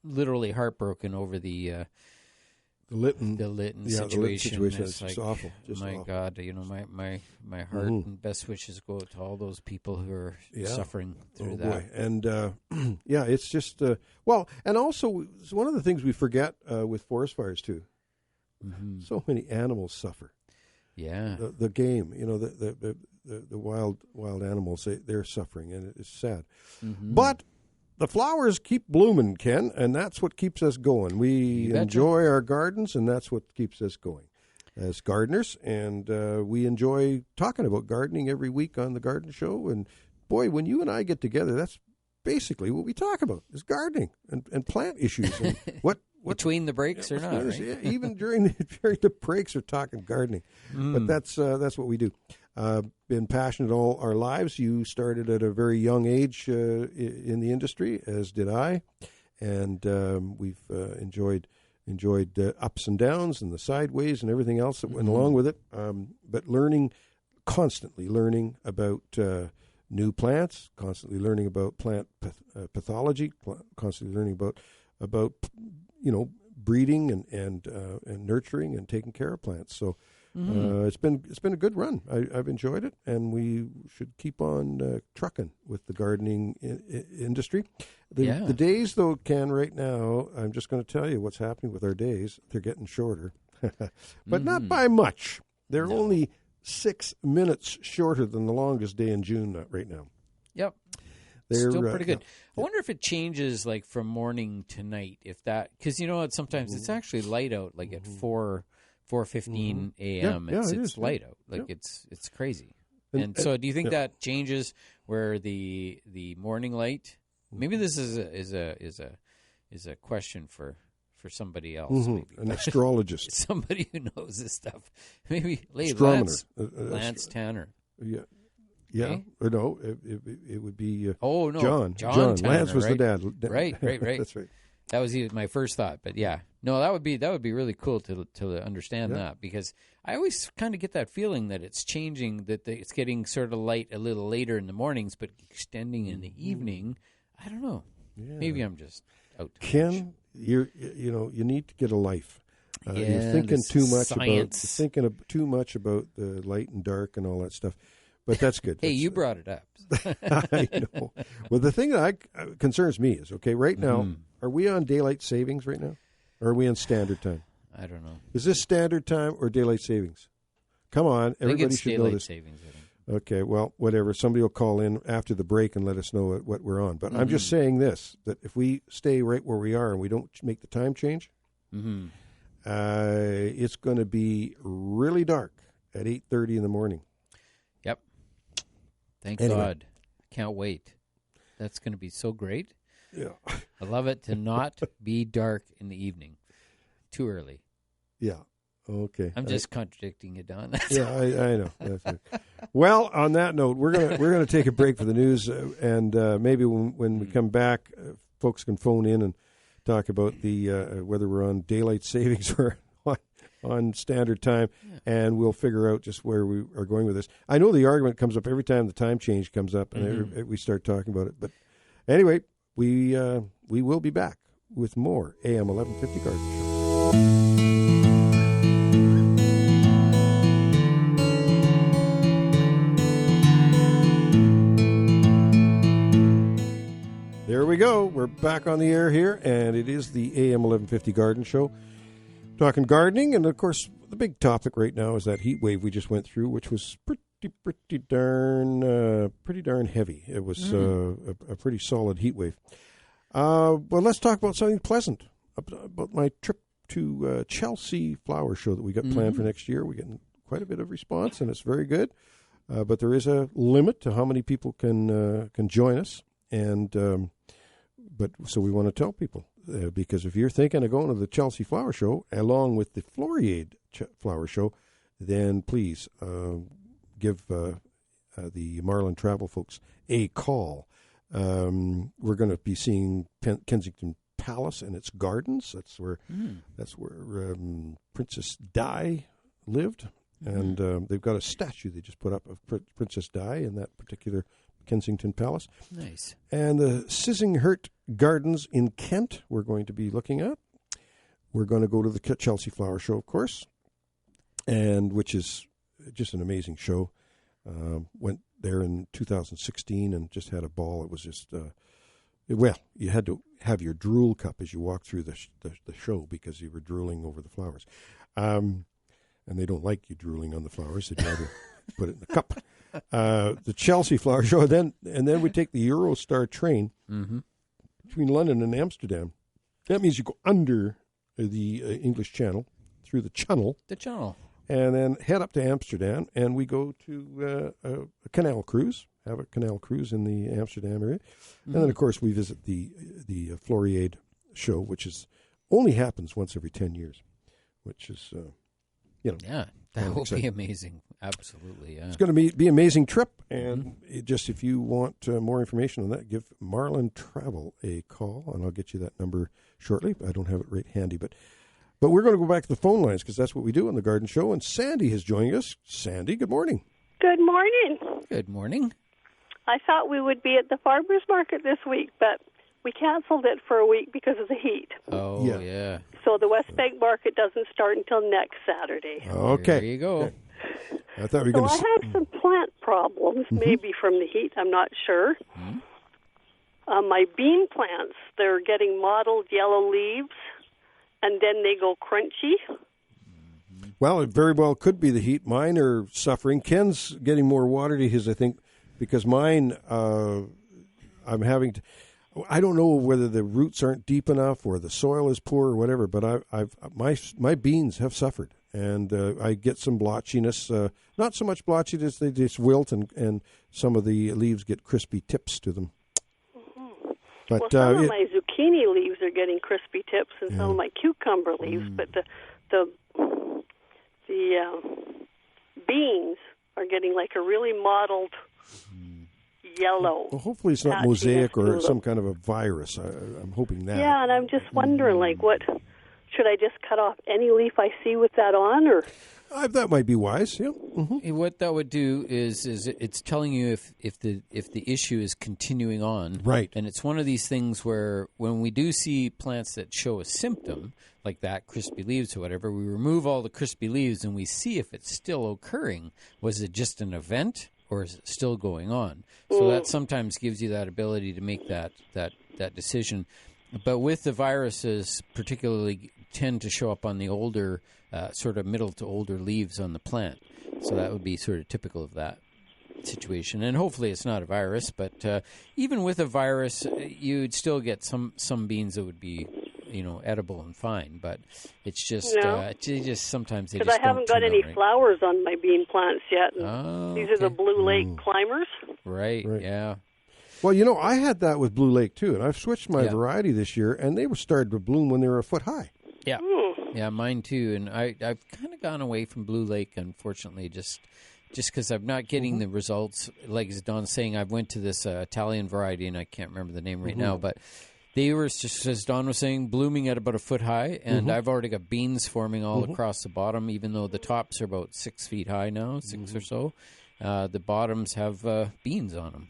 Speaker 2: literally heartbroken over the Lytton situation.
Speaker 1: It's like, awful. Awful.
Speaker 2: God, my heart and best wishes go out to all those people who are suffering through that.
Speaker 1: Boy. And it's just and also it's one of the things we forget with forest fires too. Mm-hmm. So many animals suffer.
Speaker 2: Yeah,
Speaker 1: the game, the wild animals, they're suffering, and it's sad. Mm-hmm. But the flowers keep blooming, Ken, and that's what keeps us going. We enjoy our gardens, and that's what keeps us going as gardeners. And we enjoy talking about gardening every week on the Garden Show. And boy, when you and I get together, that's basically what we talk about is gardening and plant issues and what
Speaker 2: between the breaks or not. Right?
Speaker 1: Yeah, even during the breaks, we're talking gardening. But that's what we do. Been passionate all our lives. You started at a very young age in the industry, as did I, and we've enjoyed the ups and downs and the sideways and everything else that went along with it. But constantly learning about new plants, constantly learning about plant pathology, constantly learning about breeding and nurturing and taking care of plants. So. It's been a good run. I've enjoyed it, and we should keep on trucking with the gardening industry. The days, though, Ken, right now, I'm just going to tell you what's happening with our days. They're getting shorter, but not by much. They're only 6 minutes shorter than the longest day in June right now.
Speaker 2: Yep. They're still pretty good. I wonder if it changes like from morning to night, because sometimes it's actually light out like at 4:15 a.m. It's light out. Like it's crazy. And so do you think that changes where the morning light? Maybe this is a question for somebody else. Maybe.
Speaker 1: An astrologist.
Speaker 2: Somebody who knows this stuff. Maybe Lance Tanner.
Speaker 1: Yeah. Yeah, okay. Or no, it would be
Speaker 2: John
Speaker 1: Tanner, Lance was
Speaker 2: right?
Speaker 1: the dad.
Speaker 2: Right.
Speaker 1: That's right.
Speaker 2: That was my first thought, but that would be really cool to understand that, because I always kind of get that feeling that it's changing, that it's getting sort of light a little later in the mornings, but extending in the evening. I don't know. Yeah. Maybe I'm just out.
Speaker 1: Ken, you need to get a life. You're thinking too much about the light and dark and all that stuff. But that's good.
Speaker 2: Hey, you brought it up.
Speaker 1: I know. Well, the thing that concerns me is, right now, are we on daylight savings right now? Or are we on standard time?
Speaker 2: I don't know.
Speaker 1: Is this standard time or daylight savings? Come on, everybody should know this.
Speaker 2: Savings, I think.
Speaker 1: Okay, well, whatever. Somebody will call in after the break and let us know what we're on. But I'm just saying this, that if we stay right where we are and we don't make the time change, it's going to be really dark at 8:30 in the morning.
Speaker 2: Yep. Thank God. Can't wait. That's going to be so great.
Speaker 1: Yeah.
Speaker 2: I love it to not be dark in the evening. Too early.
Speaker 1: Yeah. Okay.
Speaker 2: I'm just contradicting you, Don.
Speaker 1: I know. That's right. Well, on that note, we're gonna take a break for the news, and maybe when we come back, folks can phone in and talk about the whether we're on daylight savings or on standard time, and we'll figure out just where we are going with this. I know the argument comes up every time the time change comes up, and we start talking about it. But anyway, we will be back with more AM 1150 Garden Show. There we go. We're back on the air here, and it is the AM 1150 Garden Show. Talking gardening, and of course, the big topic right now is that heat wave we just went through, which was pretty darn heavy. It was a pretty solid heat wave. Well, let's talk about something pleasant, about my trip to Chelsea Flower Show that we got planned for next year. We're getting quite a bit of response, and it's very good. But there is a limit to how many people can join us, and so we want to tell people. Because if you're thinking of going to the Chelsea Flower Show, along with the Floriade Flower Show, then please give the Marlin Travel folks a call. We're going to be seeing Kensington Palace and its gardens. That's where Princess Di lived, and they've got a statue they just put up of Princess Di in that particular Kensington Palace.
Speaker 2: Nice.
Speaker 1: And the Sissinghurst Gardens in Kent we're going to be looking at. We're going to go to the Chelsea Flower Show, of course, and which is just an amazing show. Went there in 2016 and just had a ball. It was just, you had to have your drool cup as you walked through the show because you were drooling over the flowers. And they don't like you drooling on the flowers. They'd rather put it in the cup. The Chelsea Flower Show, and then we take the Eurostar train between London and Amsterdam. That means you go under the English Channel, through the Channel.
Speaker 2: The Channel.
Speaker 1: And then head up to Amsterdam, and we go to a canal cruise, have a canal cruise in the Amsterdam area. And then, of course, we visit the Floriade show, which only happens once every 10 years, which is,
Speaker 2: Yeah, that will be amazing. Absolutely, yeah.
Speaker 1: It's going to be an amazing trip, and if you want more information on that, give Marlin Travel a call, and I'll get you that number shortly. I don't have it right handy, but we're going to go back to the phone lines because that's what we do on the Garden Show, and Sandy is joining us. Sandy, good morning.
Speaker 8: Good morning.
Speaker 2: Good morning.
Speaker 8: I thought we would be at the farmers market this week, but we canceled it for a week because of the heat.
Speaker 2: Oh, yeah.
Speaker 8: So the West Bank market doesn't start until next Saturday.
Speaker 1: Okay.
Speaker 2: There you go.
Speaker 1: Okay. I thought we were going to...
Speaker 8: I had some plant problems, maybe from the heat. I'm not sure. My bean plants, they're getting mottled yellow leaves, and then they go crunchy.
Speaker 1: Well, it very well could be the heat. Mine are suffering. Ken's getting more water to his, I think, because mine, I'm having to... I don't know whether the roots aren't deep enough or the soil is poor or whatever, but my beans have suffered, and I get some blotchiness. Not so much blotchiness; they just wilt, and some of the leaves get crispy tips to them. But
Speaker 8: some of my zucchini leaves are getting crispy tips, and some of my cucumber leaves. But the beans are getting like a really mottled yellow.
Speaker 1: Well, hopefully it's not mosaic or some kind of a virus. I'm hoping that.
Speaker 8: Yeah, and I'm just wondering, what should I just cut off any leaf I see with that on, or?
Speaker 1: That might be wise. Yeah.
Speaker 2: What that would do is it's telling you if the issue is continuing on.
Speaker 1: Right.
Speaker 2: And it's one of these things where when we do see plants that show a symptom like that, crispy leaves or whatever, we remove all the crispy leaves and we see if it's still occurring. Was it just an event or is it still going on? So that sometimes gives you that ability to make that decision. But with the viruses, particularly tend to show up on the older, sort of middle to older leaves on the plant. So that would be sort of typical of that situation. And hopefully it's not a virus, but even with a virus, you'd still get some beans that would be, edible and fine. But it's just, sometimes they just
Speaker 8: because I haven't got any flowers on my bean plants yet. These are the Blue Lake climbers.
Speaker 2: Right, yeah.
Speaker 1: Well, I had that with Blue Lake, too, and I've switched my variety this year, and they were started to bloom when they were a foot high.
Speaker 2: Yeah, yeah, mine too, and I've kind of gone away from Blue Lake, unfortunately, just because I'm not getting the results. Like as Don's saying, I went to this Italian variety, and I can't remember the name right now, but they were, just as Don was saying, blooming at about a foot high, and I've already got beans forming all across the bottom, even though the tops are about 6 feet high now, 6 or so. The bottoms have beans on them.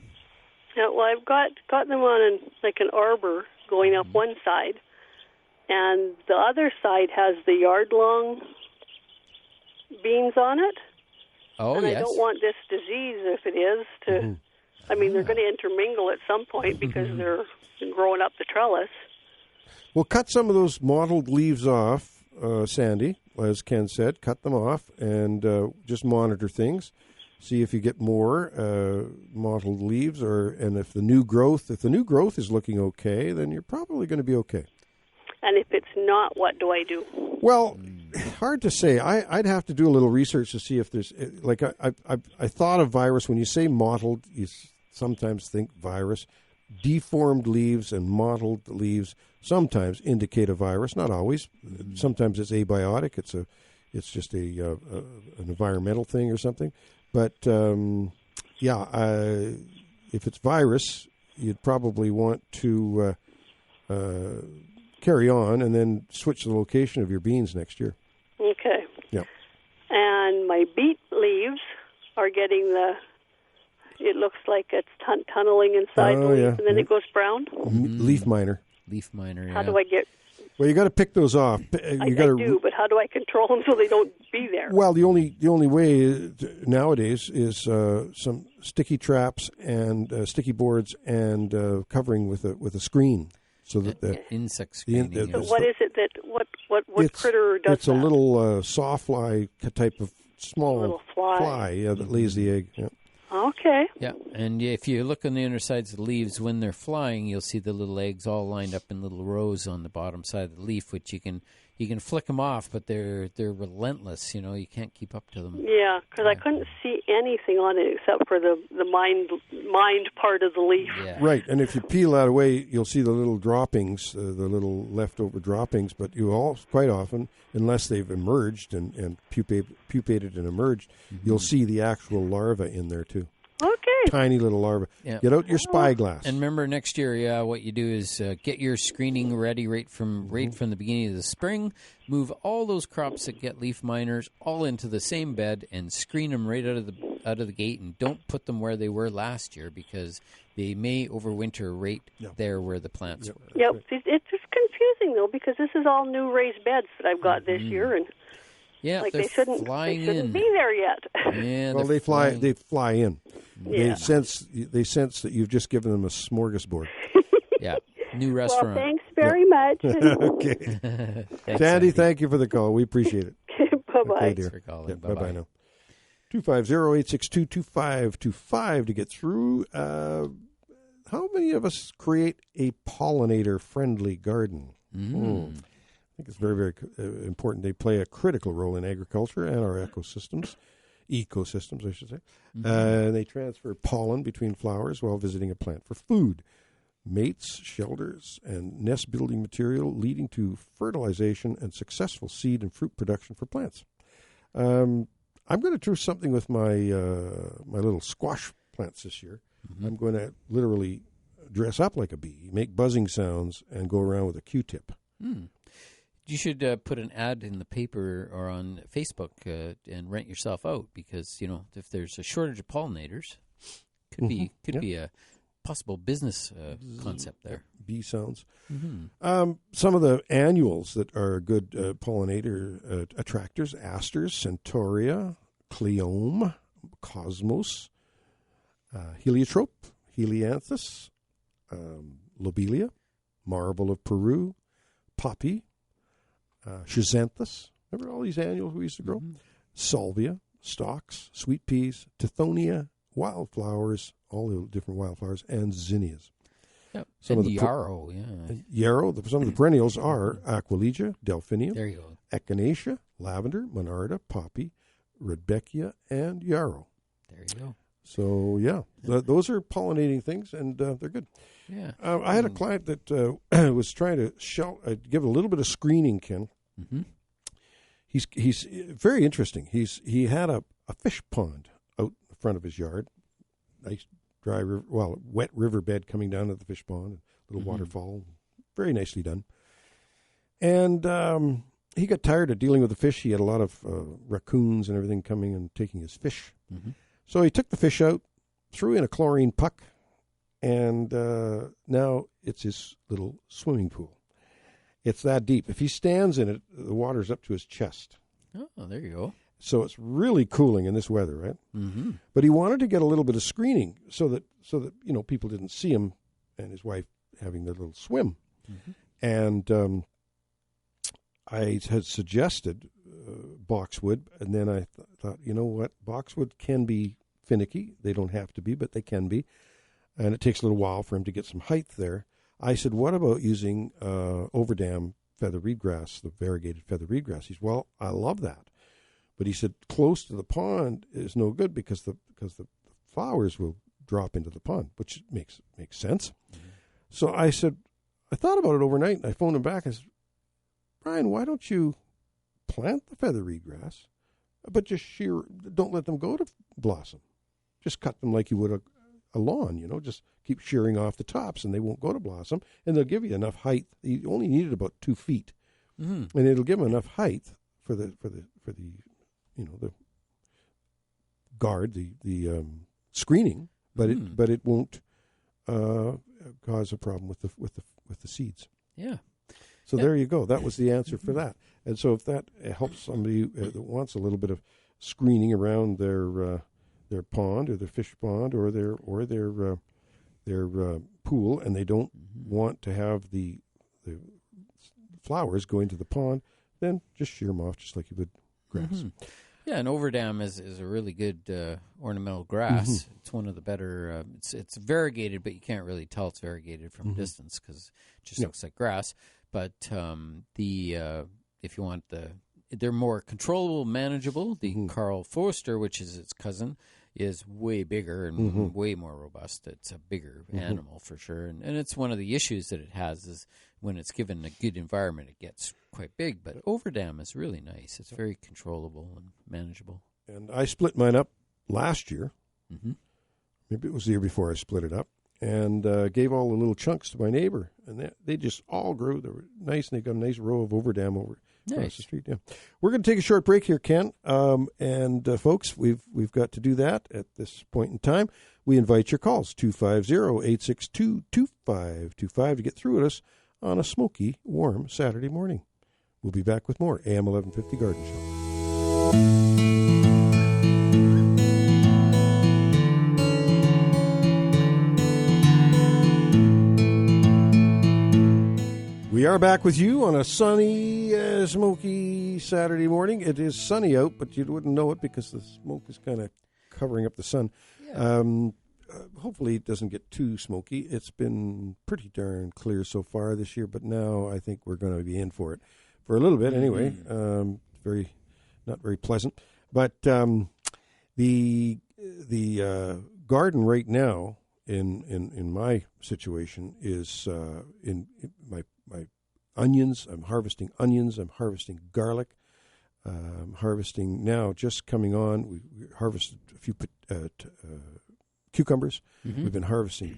Speaker 8: Yeah, well, I've got them on an arbor going up one side, and the other side has the yard-long beans on it.
Speaker 2: Oh,
Speaker 8: and
Speaker 2: yes.
Speaker 8: I don't want this disease, if it is, to... I mean, they're going to intermingle at some point because they're growing up the trellis.
Speaker 1: Well, cut some of those mottled leaves off, Sandy, as Ken said. Cut them off and just monitor things. See if you get more mottled leaves, and if the new growth is looking okay, then you're probably going to be okay.
Speaker 8: And if it's not, what do I do?
Speaker 1: Well, hard to say. I'd have to do a little research to see if there's I thought of virus. When you say mottled, you sometimes think virus. Deformed leaves and mottled leaves sometimes indicate a virus. Not always. Sometimes it's abiotic. it's just an environmental thing or something. But if it's virus, you'd probably want to carry on and then switch the location of your beans next year.
Speaker 8: Okay.
Speaker 1: Yeah.
Speaker 8: And my beet leaves are getting it looks like it's tunneling inside the leaf, and then it goes brown.
Speaker 1: Leaf miner.
Speaker 2: Leaf miner, yeah.
Speaker 8: How do I get...
Speaker 1: Well, you got to pick those off.
Speaker 8: I do, but how do I control them so they don't be there?
Speaker 1: Well, the only way nowadays is some sticky traps and sticky boards and covering with a screen, so that the
Speaker 2: insect screening.
Speaker 8: So what is it that what critter does
Speaker 1: it's that? It's a little sawfly type of small
Speaker 8: little fly
Speaker 1: that lays the egg. Yeah.
Speaker 8: Okay.
Speaker 2: Yeah, and if you look on the undersides of the leaves, when they're flying, you'll see the little eggs all lined up in little rows on the bottom side of the leaf, which you can flick them off, but they're relentless. You can't keep up to them.
Speaker 8: Yeah, because I couldn't see anything on it except for the mind part of the leaf.
Speaker 2: Yeah.
Speaker 1: Right, and if you peel that away, you'll see the little droppings, the little leftover droppings. But quite often, unless they've emerged and pupated and emerged, you'll see the actual larva in there too.
Speaker 8: Okay.
Speaker 1: Tiny little larva.
Speaker 2: Yeah.
Speaker 1: Get out your spyglass.
Speaker 2: And remember, next year, what you do is get your screening ready right from the beginning of the spring. Move all those crops that get leaf miners all into the same bed and screen them right out of the gate. And don't put them where they were last year, because they may overwinter right there where the plants were.
Speaker 8: Yep. It's just confusing though, because this is all new raised beds that I've got this year, and
Speaker 2: they shouldn't
Speaker 8: be there yet.
Speaker 2: Yeah,
Speaker 1: well, they fly in.
Speaker 8: Yeah.
Speaker 1: They sense that you've just given them a smorgasbord.
Speaker 2: Yeah, new restaurant.
Speaker 8: Well, thanks very much.
Speaker 1: Okay.
Speaker 2: Thanks,
Speaker 1: Sandy, thank you for the call. We appreciate it.
Speaker 8: Bye-bye.
Speaker 1: Okay, dear.
Speaker 2: Thanks for calling.
Speaker 1: Yeah,
Speaker 2: Bye-bye.
Speaker 1: bye-bye now. 250-862-2525 to get through. How many of us create a pollinator-friendly garden? I think it's very, very important. They play a critical role in agriculture and our ecosystems, I should say. They transfer pollen between flowers while visiting a plant for food, mates, shelters, and nest-building material, leading to fertilization and successful seed and fruit production for plants. I'm going to do something with my my little squash plants this year. I'm going to literally dress up like a bee, make buzzing sounds, and go around with a Q-tip.
Speaker 2: You should put an ad in the paper or on Facebook and rent yourself out, because if there's a shortage of pollinators, could be a possible business concept there.
Speaker 1: Bee sounds. Some of the annuals that are good pollinator attractors: asters, centaurea, cleome, cosmos, heliotrope, helianthus, lobelia, marble of Peru, poppy, schizanthus. Remember all these annuals we used to grow? Salvia, stalks, sweet peas, tithonia, wildflowers, all the different wildflowers, and zinnias.
Speaker 2: Yep.
Speaker 1: Some
Speaker 2: and
Speaker 1: of the
Speaker 2: yarrow,
Speaker 1: some of the perennials are Aquilegia, Delphinium,
Speaker 2: there you go,
Speaker 1: Echinacea, lavender, monarda, poppy, Rudbeckia, and yarrow.
Speaker 2: There you go.
Speaker 1: So, those are pollinating things, and they're good.
Speaker 2: Yeah.
Speaker 1: I had a client that was trying to give a little bit of screening, Ken. He's very interesting. He had a fish pond out in front of his yard, nice dry river, wet riverbed coming down to the fish pond, a little waterfall, very nicely done. And he got tired of dealing with the fish. He had a lot of raccoons and everything coming and taking his fish. So he took the fish out, threw in a chlorine puck, and now it's his little swimming pool. It's that deep. If he stands in it, the water's up to his chest.
Speaker 2: Oh, there you go.
Speaker 1: So it's really cooling in this weather, right? But he wanted to get a little bit of screening so that people didn't see him and his wife having their little swim. And I had suggested boxwood, and then I thought, you know what, boxwood can be finicky. They don't have to be, but they can be. And it takes a little while for him to get some height there. I said, what about using overdam feather reedgrass, the variegated feather reedgrass? He said, well, I love that. But he said, close to the pond is no good because the flowers will drop into the pond, which makes sense. So I said, I thought about it overnight, and I phoned him back. I said, Brian, why don't you plant the feathery grass, but just don't let them go to blossom. Just cut them like you would a lawn, just keep shearing off the tops and they won't go to blossom, and they'll give you enough height. You only need it about 2 feet, and it'll give them enough height for the guard, the screening, but it won't cause a problem with the seeds.
Speaker 2: Yeah.
Speaker 1: So there you go. That was the answer for that. And so if that helps somebody that wants a little bit of screening around their pond or their fish pond or their pool, and they don't want to have the flowers going to the pond, then just shear them off just like you would grass.
Speaker 2: Yeah, and overdam is a really good ornamental grass. It's one of the better. It's variegated, but you can't really tell it's variegated from a distance because it just looks like grass. But if you want they're more controllable, manageable. The Carl Forster, which is its cousin, is way bigger and way more robust. It's a bigger animal for sure, and it's one of the issues that it has is when it's given a good environment, it gets quite big. But overdam is really nice. It's very controllable and manageable. And
Speaker 1: I split mine up last year. Maybe it was the year before I split it up, and gave all the little chunks to my neighbor, and they just all grew. They were nice, and they got a nice row of overdam over across the street. Yeah, we're going to take a short break here, Ken, and folks, we've got to do that at this point in time. We invite your calls 250-862-2525 to get through at us on a smoky, warm Saturday morning. We'll be back with more AM 1150 Garden Show. We are back with you on a sunny, smoky Saturday morning. It is sunny out, but you wouldn't know it because the smoke is kind of covering up the sun. Yeah. Hopefully it doesn't get too smoky. It's been pretty darn clear so far this year, but now I think we're going to be in for it for a little bit anyway. Not very pleasant. But the garden right now in my situation is in my onions. I'm harvesting onions. I'm harvesting garlic. I'm harvesting now, just coming on. We harvested a few cucumbers. We've been harvesting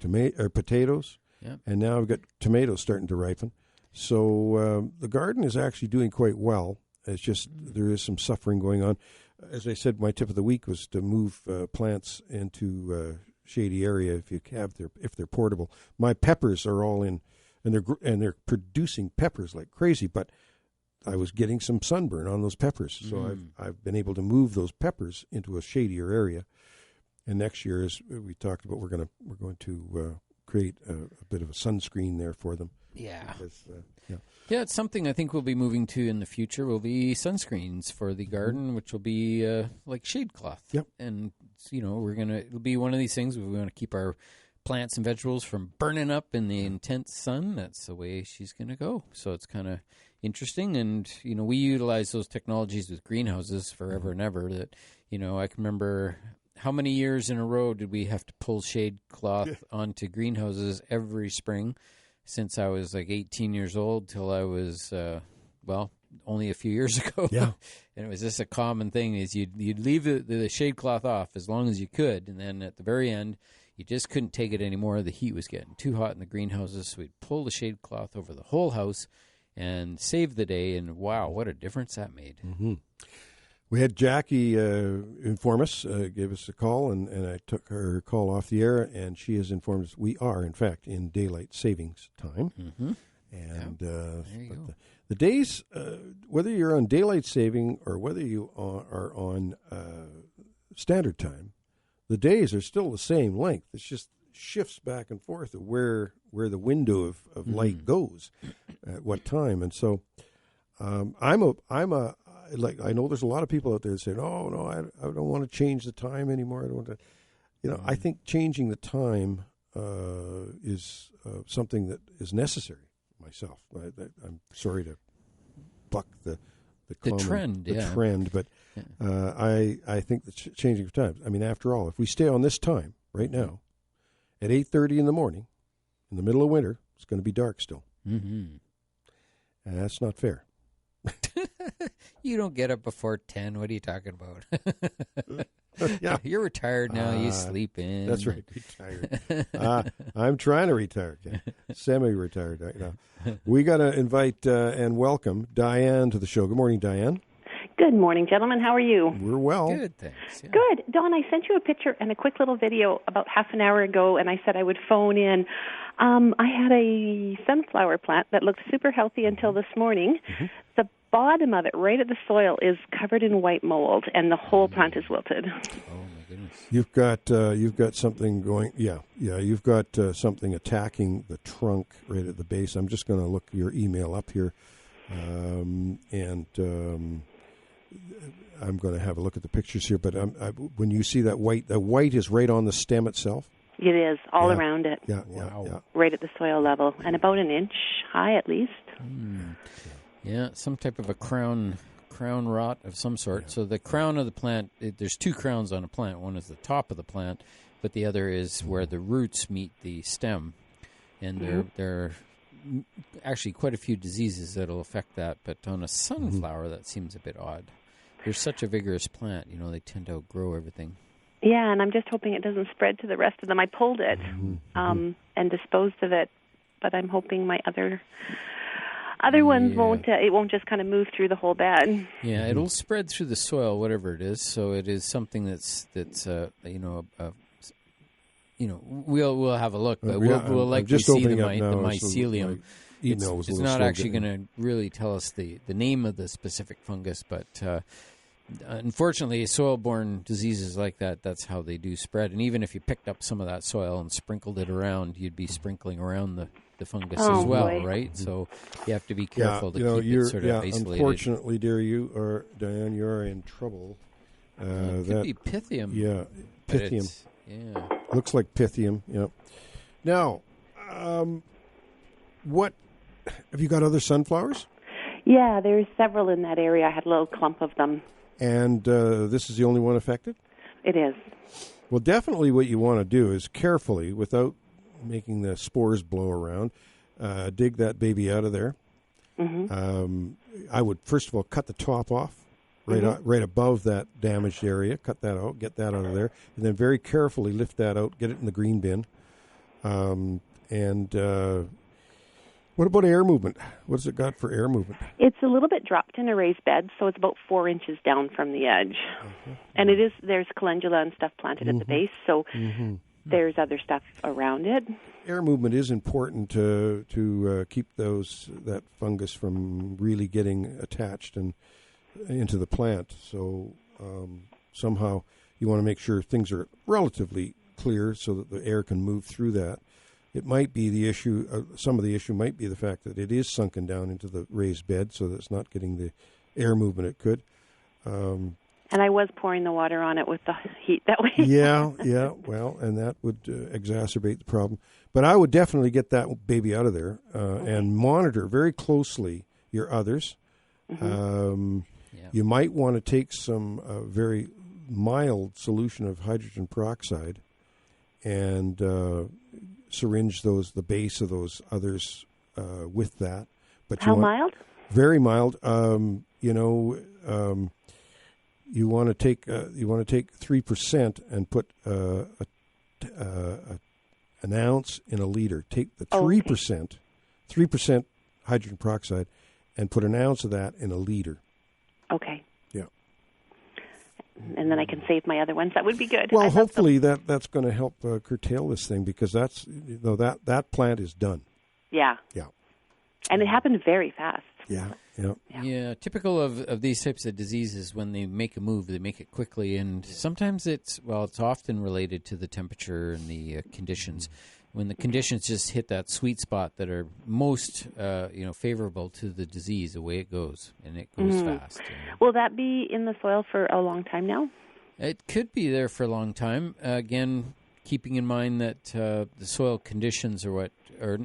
Speaker 1: potatoes, and now we've got tomatoes starting to ripen. So the garden is actually doing quite well. It's just there is some suffering going on. As I said, my tip of the week was to move plants into shady area if they're portable. My peppers are all in, and they're producing peppers like crazy. But I was getting some sunburn on those peppers, so I've been able to move those peppers into a shadier area. And next year, as we talked about, we're going to create a bit of a sunscreen there for them.
Speaker 2: Yeah.
Speaker 1: Because,
Speaker 2: yeah, it's something I think we'll be moving to in the future. Will be sunscreens for the garden, which will be like shade cloth.
Speaker 1: Yep.
Speaker 2: And it'll be one of these things where we want to keep our plants and vegetables from burning up in the intense sun. That's the way she's going to go. So it's kind of interesting, and we utilize those technologies with greenhouses forever and ever. That I can remember. How many years in a row did we have to pull shade cloth onto greenhouses every spring since I was like 18 years old till I was, only a few years ago.
Speaker 1: Yeah.
Speaker 2: And it was just a common thing is you'd leave the shade cloth off as long as you could. And then at the very end, you just couldn't take it anymore. The heat was getting too hot in the greenhouses. So we'd pull the shade cloth over the whole house and save the day. And wow, what a difference that made.
Speaker 1: Mm-hmm. We had Jackie inform us, gave us a call, and I took her call off the air, and she has informed us we are, in fact, in daylight savings time.
Speaker 2: Mm-hmm.
Speaker 1: And
Speaker 2: the
Speaker 1: days, whether you're on daylight saving or whether you are on standard time, the days are still the same length. It's just shifts back and forth of where the window of light goes at what time. And so I know there's a lot of people out there that say, no, I don't want to change the time anymore. I don't want to, I think changing the time is something that is necessary myself. I'm sorry to buck the trend, but I think that changing of times. I mean, after all, if we stay on this time right now at 8:30 in the morning, in the middle of winter, it's going to be dark still.
Speaker 2: Mm-hmm.
Speaker 1: And that's not fair.
Speaker 2: You don't get up before 10. What are you talking about?
Speaker 1: Yeah.
Speaker 2: You're retired now. You sleep in.
Speaker 1: That's right, retired. I'm trying to retire. Semi-retired right now. We got to invite and welcome Diane to the show. Good morning, Diane.
Speaker 9: Good morning, gentlemen. How are you?
Speaker 1: We're well.
Speaker 2: Good, thanks. Yeah.
Speaker 9: Good. Dawn, I sent you a picture and a quick little video about half an hour ago, and I said I would phone in. I had a sunflower plant that looked super healthy until this morning. Mm-hmm. The bottom of it, right at the soil, is covered in white mold, and the whole plant is wilted.
Speaker 2: Oh, my goodness.
Speaker 1: You've got something going. Yeah. You've got something attacking the trunk right at the base. I'm just going to look your email up here, and I'm going to have a look at the pictures here. But when you see that white, the white is right on the stem itself.
Speaker 9: It is all around it.
Speaker 1: Yeah,
Speaker 9: right at the soil level, and about an inch high at least.
Speaker 2: Yeah, some type of a crown rot of some sort. Yeah. So the crown of the plant, there's two crowns on a plant. One is the top of the plant, but the other is where the roots meet the stem. And there are actually quite a few diseases that will affect that. But on a sunflower, that seems a bit odd. They're such a vigorous plant. They tend to outgrow everything.
Speaker 9: Yeah, and I'm just hoping it doesn't spread to the rest of them. I pulled it and disposed of it, but I'm hoping my other ones won't. It won't just kind of move through the whole bed.
Speaker 2: Yeah, it'll spread through the soil, whatever it is. So it is something that's we'll have a look, but we'll likely see the mycelium.
Speaker 1: So
Speaker 2: it's not actually going to really tell us the name of the specific fungus, but unfortunately, soil-borne diseases like that's how they do spread. And even if you picked up some of that soil and sprinkled it around, you'd be sprinkling around the fungus as well, right? So you have to be careful to keep it sort of isolated.
Speaker 1: Unfortunately, dear, Diane, you are in trouble.
Speaker 2: It could be Pythium.
Speaker 1: Yeah, Pythium. Looks like Pythium, yeah. Now, what, have you got other sunflowers?
Speaker 9: Yeah, there's several in that area. I had a little clump of them.
Speaker 1: And this is the only one affected?
Speaker 9: It is.
Speaker 1: Well, definitely what you want to do is carefully, without making the spores blow around, dig that baby out of there. Mm-hmm. I would, first of all, cut the top off, right above that damaged area. Cut that out, get that out of there, and then very carefully lift that out, get it in the green bin. What about air movement? What has it got for air movement?
Speaker 9: It's a little bit dropped in a raised bed, so it's about 4 inches down from the edge. And there's calendula and stuff planted at the base, so there's other stuff around it.
Speaker 1: Air movement is important to keep that fungus from really getting attached and into the plant. So somehow you want to make sure things are relatively clear so that the air can move through that. It might be the issue, some of the issue might be the fact that it is sunken down into the raised bed so that it's not getting the air movement it could.
Speaker 9: And I was pouring the water on it with the heat that way.
Speaker 1: Yeah, well, and that would exacerbate the problem. But I would definitely get that baby out of there and monitor very closely your others. You might want to take some very mild solution of hydrogen peroxide and syringe the base of those others with that. But
Speaker 9: how mild?
Speaker 1: Very mild. You want to take 3% and put an ounce in a liter. Take the 3% hydrogen peroxide, and put an ounce of that in a liter.
Speaker 9: Okay.
Speaker 1: Yeah.
Speaker 9: And then I can save my other ones. That would be good.
Speaker 1: Well, hopefully that's going to help curtail this thing, because that plant is done.
Speaker 9: Yeah.
Speaker 1: Yeah.
Speaker 9: And it happened very fast.
Speaker 2: Yeah, typical of these types of diseases, when they make a move, they make it quickly, and sometimes it's often related to the temperature and the conditions. When the conditions just hit that sweet spot that are most favorable to the disease, away it goes, and it goes fast.
Speaker 9: Will that be in the soil for a long time now?
Speaker 2: It could be there for a long time. Again, keeping in mind that the soil conditions or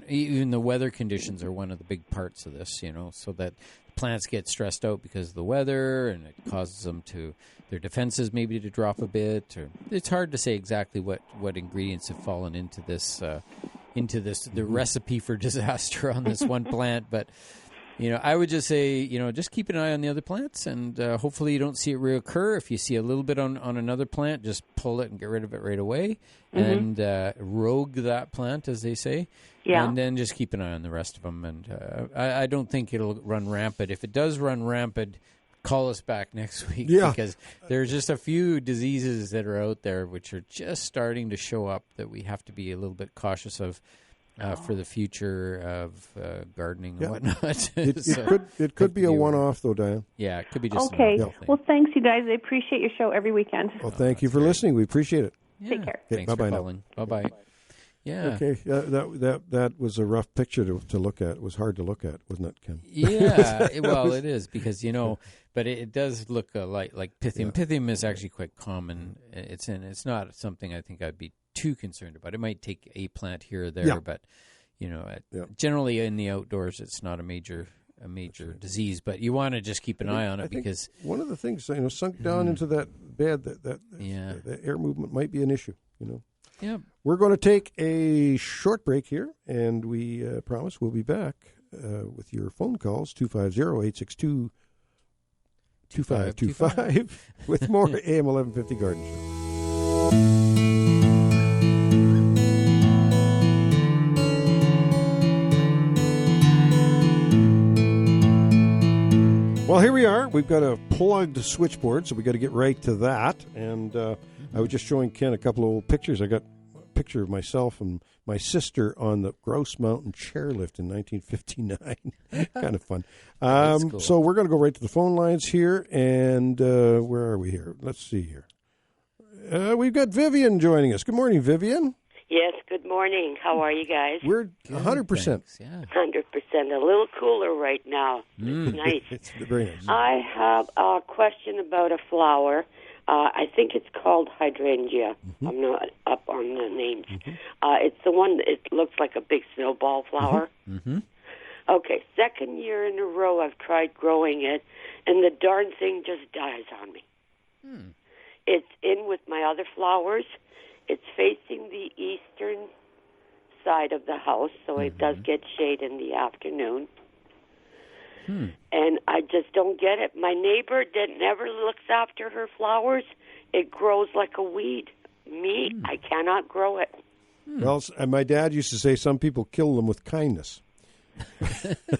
Speaker 2: even the weather conditions are one of the big parts of this, so that plants get stressed out because of the weather, and it causes them their defenses maybe to drop a bit. Or it's hard to say exactly what ingredients have fallen into this, the recipe for disaster on this one plant. But I would just say, just keep an eye on the other plants, and hopefully you don't see it reoccur. If you see a little bit on another plant, just pull it and get rid of it right away, and rogue that plant, as they say. Yeah. And then just keep an eye on the rest of them. And I don't think it'll run rampant. If it does run rampant, call us back next week, because there's just a few diseases that are out there which are just starting to show up that we have to be a little bit cautious of. For the future of gardening and whatnot.
Speaker 1: It could be a one-off, though, Diane.
Speaker 2: Yeah, it could be just
Speaker 9: okay.
Speaker 2: Thing.
Speaker 9: Well, thanks, you guys. I appreciate your show every weekend.
Speaker 1: Well, thank you for listening. We appreciate it.
Speaker 9: Take care.
Speaker 2: Thanks
Speaker 1: bye-bye
Speaker 2: for calling. Bye-bye. Yeah.
Speaker 1: Okay. That was a rough picture to look at. It was hard to look at, wasn't it, Ken?
Speaker 2: Yeah. Well, it is because but it does look like Pythium. Yeah. Pythium is actually quite common. It's not something I think I'd be too concerned about. It might take a plant here or there, but generally in the outdoors, it's not a major disease. But you want to just keep an eye on it because
Speaker 1: one of the things sunk down into that bed that air movement might be an issue.
Speaker 2: Yeah.
Speaker 1: We're going to take a short break here, and we promise we'll be back with your phone calls 250-862-2525 with more AM 1150 Garden Show. Well, here we are. We've got a plugged switchboard, so we got to get right to that. And I was just showing Ken a couple of old pictures. I got a picture of myself and my sister on the Grouse Mountain chairlift in 1959. Kind of fun. Cool. So we're going to go right to the phone lines here. And where are we here? Let's see here. We've got Vivian joining us. Good morning, Vivian.
Speaker 10: Yes, good morning. How are you guys?
Speaker 1: We're 100%.
Speaker 10: Yeah. 100%. A little cooler right now. It's nice.
Speaker 1: It's very nice.
Speaker 10: I have a question about a flower. I think it's called hydrangea. Mm-hmm. I'm not up on the names. Mm-hmm. It's the one it looks like a big snowball flower.
Speaker 2: Mm-hmm.
Speaker 10: Okay, second year in a row I've tried growing it, and the darn thing just dies on me. It's in with my other flowers. It's facing the eastern side of the house, so it does get shade in the afternoon. And I just don't get it. My neighbor that never looks after her flowers, it grows like a weed. I cannot grow it.
Speaker 1: Well, my dad used to say some people kill them with kindness.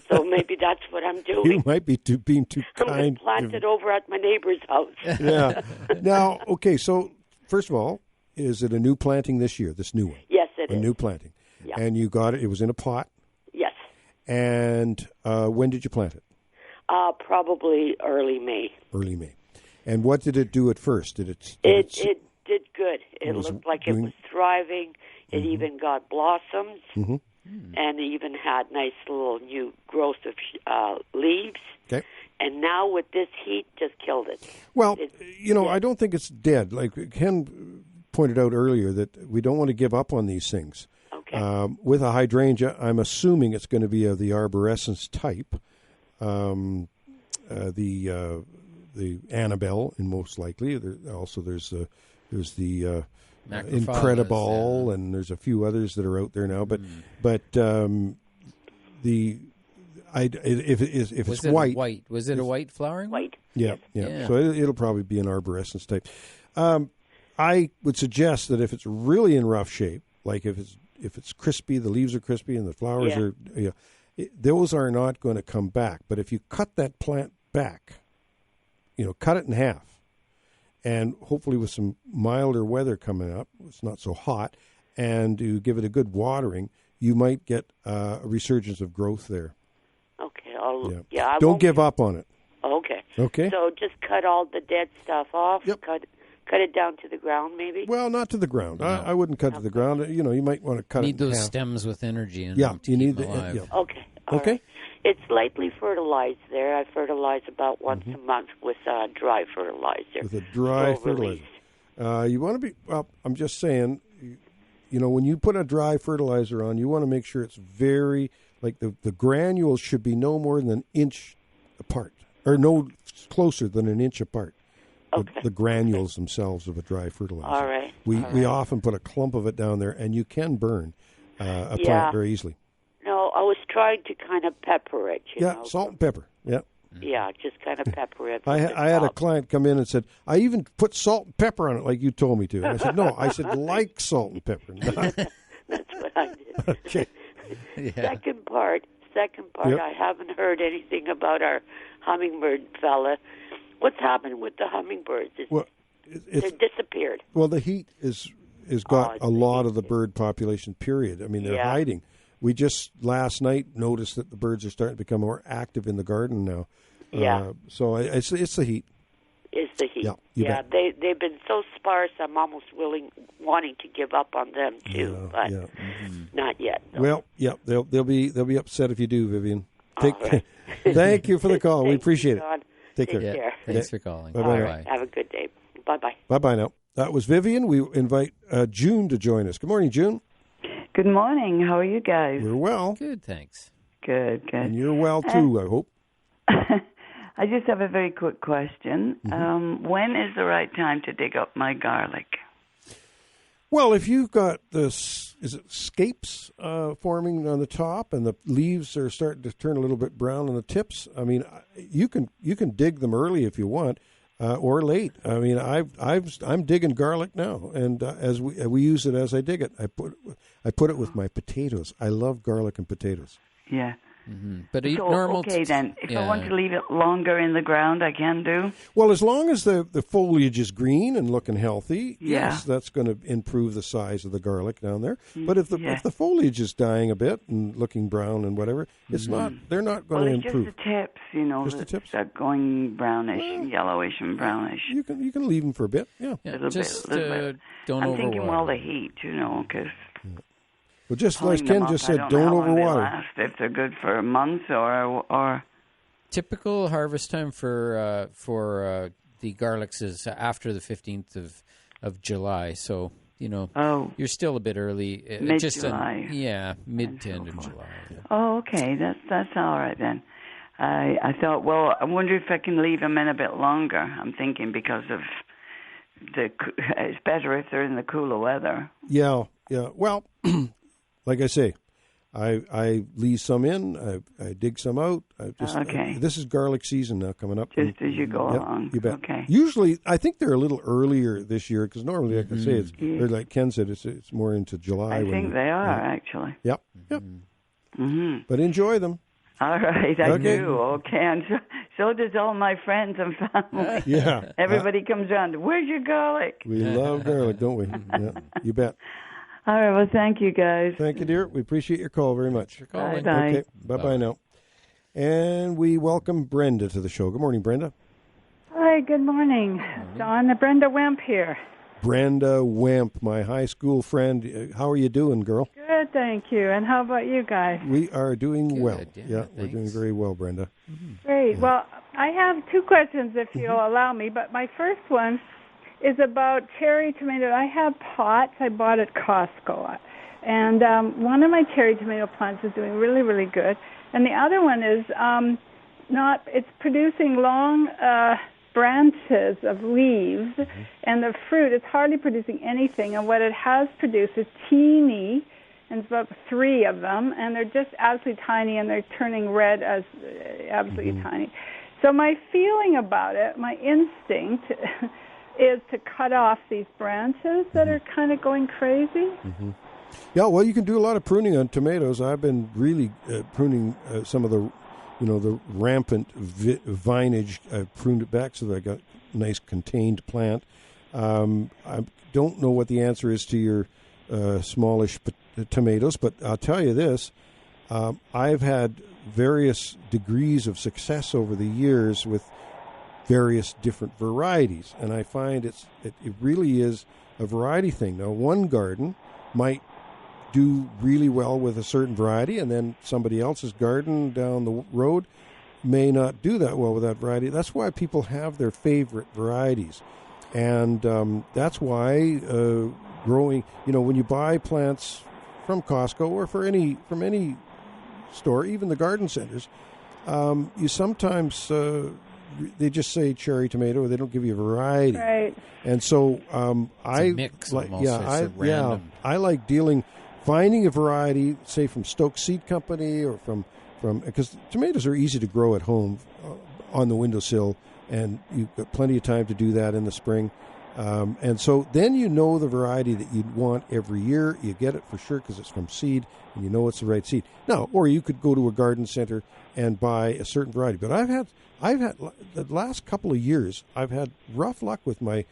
Speaker 10: So maybe that's what I'm doing.
Speaker 1: You might be being too kind.
Speaker 10: I'm going to plant it over at my neighbor's house.
Speaker 1: Yeah. Now, okay, so first of all, is it a new planting this year, this new one?
Speaker 10: Yes, it is.
Speaker 1: A new planting.
Speaker 10: Yeah.
Speaker 1: And you got it, it was in a pot?
Speaker 10: Yes.
Speaker 1: And when did you plant it?
Speaker 10: Probably early May.
Speaker 1: Early May. And what did it do at first? It
Speaker 10: did good. It looked like it was thriving. It even got blossoms. Mm-hmm. And it even had nice little new growth of leaves.
Speaker 1: Okay.
Speaker 10: And now with this heat, just killed it.
Speaker 1: Well, I don't think it's dead. Like Ken pointed out earlier that we don't want to give up on these things.
Speaker 10: Okay.
Speaker 1: With a hydrangea, I'm assuming it's going to be of the arborescence type. The Annabelle, and most likely. There's the Incredible, and there's a few others that are out there now. But if it's white,
Speaker 2: was it a white flowering?
Speaker 10: White.
Speaker 1: Yeah. So it'll probably be an arborescence type. I would suggest that if it's really in rough shape, like if it's crispy, the leaves are crispy, and the flowers are, those are not going to come back. But if you cut that plant back, cut it in half. And hopefully with some milder weather coming up, it's not so hot, and you give it a good watering, you might get a resurgence of growth there.
Speaker 10: Okay.
Speaker 1: Don't give up on it.
Speaker 10: Okay.
Speaker 1: Okay.
Speaker 10: So just cut all the dead stuff off.
Speaker 1: Yep.
Speaker 10: Cut it down to the ground, maybe.
Speaker 1: Well, not to the ground. No. I wouldn't cut to the ground. You might want to cut.
Speaker 2: Need
Speaker 1: it in
Speaker 2: those
Speaker 1: half.
Speaker 2: stems with energy. And
Speaker 1: you need
Speaker 2: them alive.
Speaker 10: Okay.
Speaker 1: Okay.
Speaker 10: Right. It's lightly fertilized there. I fertilize about once a month with dry fertilizer.
Speaker 1: With a dry fertilizer. You want to be, well, I'm just saying, when you put a dry fertilizer on, you want to make sure it's very, like the granules should be no more than an inch apart, or no closer than an inch apart.
Speaker 10: Okay.
Speaker 1: The granules themselves of a dry fertilizer.
Speaker 10: All right.
Speaker 1: We often put a clump of it down there, and you can burn a plant very easily.
Speaker 10: No, Well, I was trying to kind of pepper it. You know?
Speaker 1: Salt and pepper. Yeah.
Speaker 10: Yeah, just kind of pepper it.
Speaker 1: I had a client come in and said, I even put salt and pepper on it like you told me to. And I said, no. I said, like salt and pepper.
Speaker 10: That's what I did.
Speaker 1: Okay.
Speaker 2: Yeah.
Speaker 10: Second part,
Speaker 1: Yep.
Speaker 10: I haven't heard anything about our hummingbird fella. What's happened with the hummingbirds? They've disappeared.
Speaker 1: Well, the heat is got a lot of the bird population, period. I mean, they're hiding. We just last night noticed that the birds are starting to become more active in the garden now.
Speaker 10: Yeah.
Speaker 1: So it's the heat.
Speaker 10: It's the heat.
Speaker 1: Yeah,
Speaker 10: they've been so sparse. I'm almost wanting to give up on them too, but not yet. Though.
Speaker 1: Well, they'll be upset if you do, Vivian.
Speaker 10: Right.
Speaker 1: Thank you for the call. We appreciate it.
Speaker 10: God.
Speaker 1: Take care.
Speaker 10: care.
Speaker 2: Thanks for calling.
Speaker 1: Bye-bye.
Speaker 10: Right. Have a good day. Bye-bye.
Speaker 1: Bye-bye now. That was Vivian. We invite June to join us. Good morning, June.
Speaker 11: Good morning. How are you guys?
Speaker 1: We're well.
Speaker 2: Good, thanks.
Speaker 11: Good.
Speaker 1: And you're well, too, I hope.
Speaker 11: I just have a very quick question.
Speaker 1: Mm-hmm.
Speaker 11: When is the right time to dig up my garlic?
Speaker 1: Well, if you've got scapes forming on the top and the leaves are starting to turn a little bit brown on the tips, I mean, you can dig them early if you want, or late. I mean, I'm digging garlic now, and as we use it as I dig it, I put it with my potatoes. I love garlic and potatoes.
Speaker 11: Yeah.
Speaker 2: Mm-hmm. But
Speaker 11: okay, then. If I want to leave it longer in the ground, I can do?
Speaker 1: Well, as long as the foliage is green and looking healthy, yes, that's going to improve the size of the garlic down there. But if the foliage is dying a bit and looking brown and whatever, it's not. They're not going to improve.
Speaker 11: Just the tips, just the tips. Start going brownish, yellowish and brownish.
Speaker 1: You can leave them for a bit. Yeah,
Speaker 2: just
Speaker 11: bit.
Speaker 2: Don't
Speaker 11: I'm
Speaker 2: overwater.
Speaker 11: thinking, the heat, because.
Speaker 1: Well, just like Ken just said, don't overwater.
Speaker 11: If they're good for a month or
Speaker 2: typical harvest time for the garlics is after the 15th of July. So you're still a bit early.
Speaker 11: Mid-July.
Speaker 2: Mid to end of July. Yeah.
Speaker 11: Oh, okay, that's all right then. I thought, well, I wonder if I can leave them in a bit longer. I'm thinking because of it's better if they're in the cooler weather.
Speaker 1: Yeah. Well. Like I say, I leave some in, I dig some out. This is garlic season now coming up.
Speaker 11: Just as you go along.
Speaker 1: You bet.
Speaker 11: Okay.
Speaker 1: Usually, I think they're a little earlier this year because normally, like I say, they're like Ken said, it's more into July.
Speaker 11: I think they are actually.
Speaker 1: Yep. Mm-hmm. But enjoy them.
Speaker 11: All right, I do. Okay, and so does all my friends and family.
Speaker 1: Yeah.
Speaker 11: Everybody comes around. Where's your garlic?
Speaker 1: We love garlic, don't we? Yeah, you bet.
Speaker 11: All right, well, thank you, guys.
Speaker 1: Thank you, dear. We appreciate your call very much.
Speaker 2: For calling.
Speaker 11: Bye.
Speaker 1: Okay, bye-bye now. And we welcome Brenda to the show. Good morning, Brenda.
Speaker 12: Hi, good morning. Dawn, Brenda Wemp here.
Speaker 1: Brenda Wemp, my high school friend. How are you doing, girl?
Speaker 12: Good, thank you. And how about you guys?
Speaker 1: We are doing well.
Speaker 2: Yeah,
Speaker 1: we're doing very well, Brenda.
Speaker 12: Great. Yeah. Well, I have two questions, if you'll allow me. But my first one is about cherry tomato. I have pots I bought at Costco. And one of my cherry tomato plants is doing really, really good. And the other one is it's producing long branches of leaves, and the fruit is hardly producing anything. And what it has produced is teeny, and it's about 3 of them, and they're just absolutely tiny, and they're turning red as absolutely tiny. So my feeling about it, my instinct is to cut off these branches that are kind of going crazy.
Speaker 1: Yeah, well, you can do a lot of pruning on tomatoes. I've been really pruning some of the, the rampant vinage. I've pruned it back so that I got a nice contained plant. I don't know what the answer is to your smallish tomatoes, but I'll tell you this. I've had various degrees of success over the years with various different varieties, and I find it really is a variety thing. Now, one garden might do really well with a certain variety, and then somebody else's garden down the road may not do that well with that variety. That's why people have their favorite varieties, and that's why growing, when you buy plants from Costco or from any store, even the garden centers, you sometimes they just say cherry tomato, or they don't give you a variety.
Speaker 12: Right.
Speaker 1: And so I
Speaker 2: mix. I like
Speaker 1: dealing finding a variety, say from Stokes Seed Company or from because tomatoes are easy to grow at home on the windowsill, and you've got plenty of time to do that in the spring. And so then you know the variety that you'd want every year. You get it for sure because it's from seed, and you know it's the right seed. Now, or you could go to a garden center and buy a certain variety. But I've had the last couple of years, I've had rough luck with my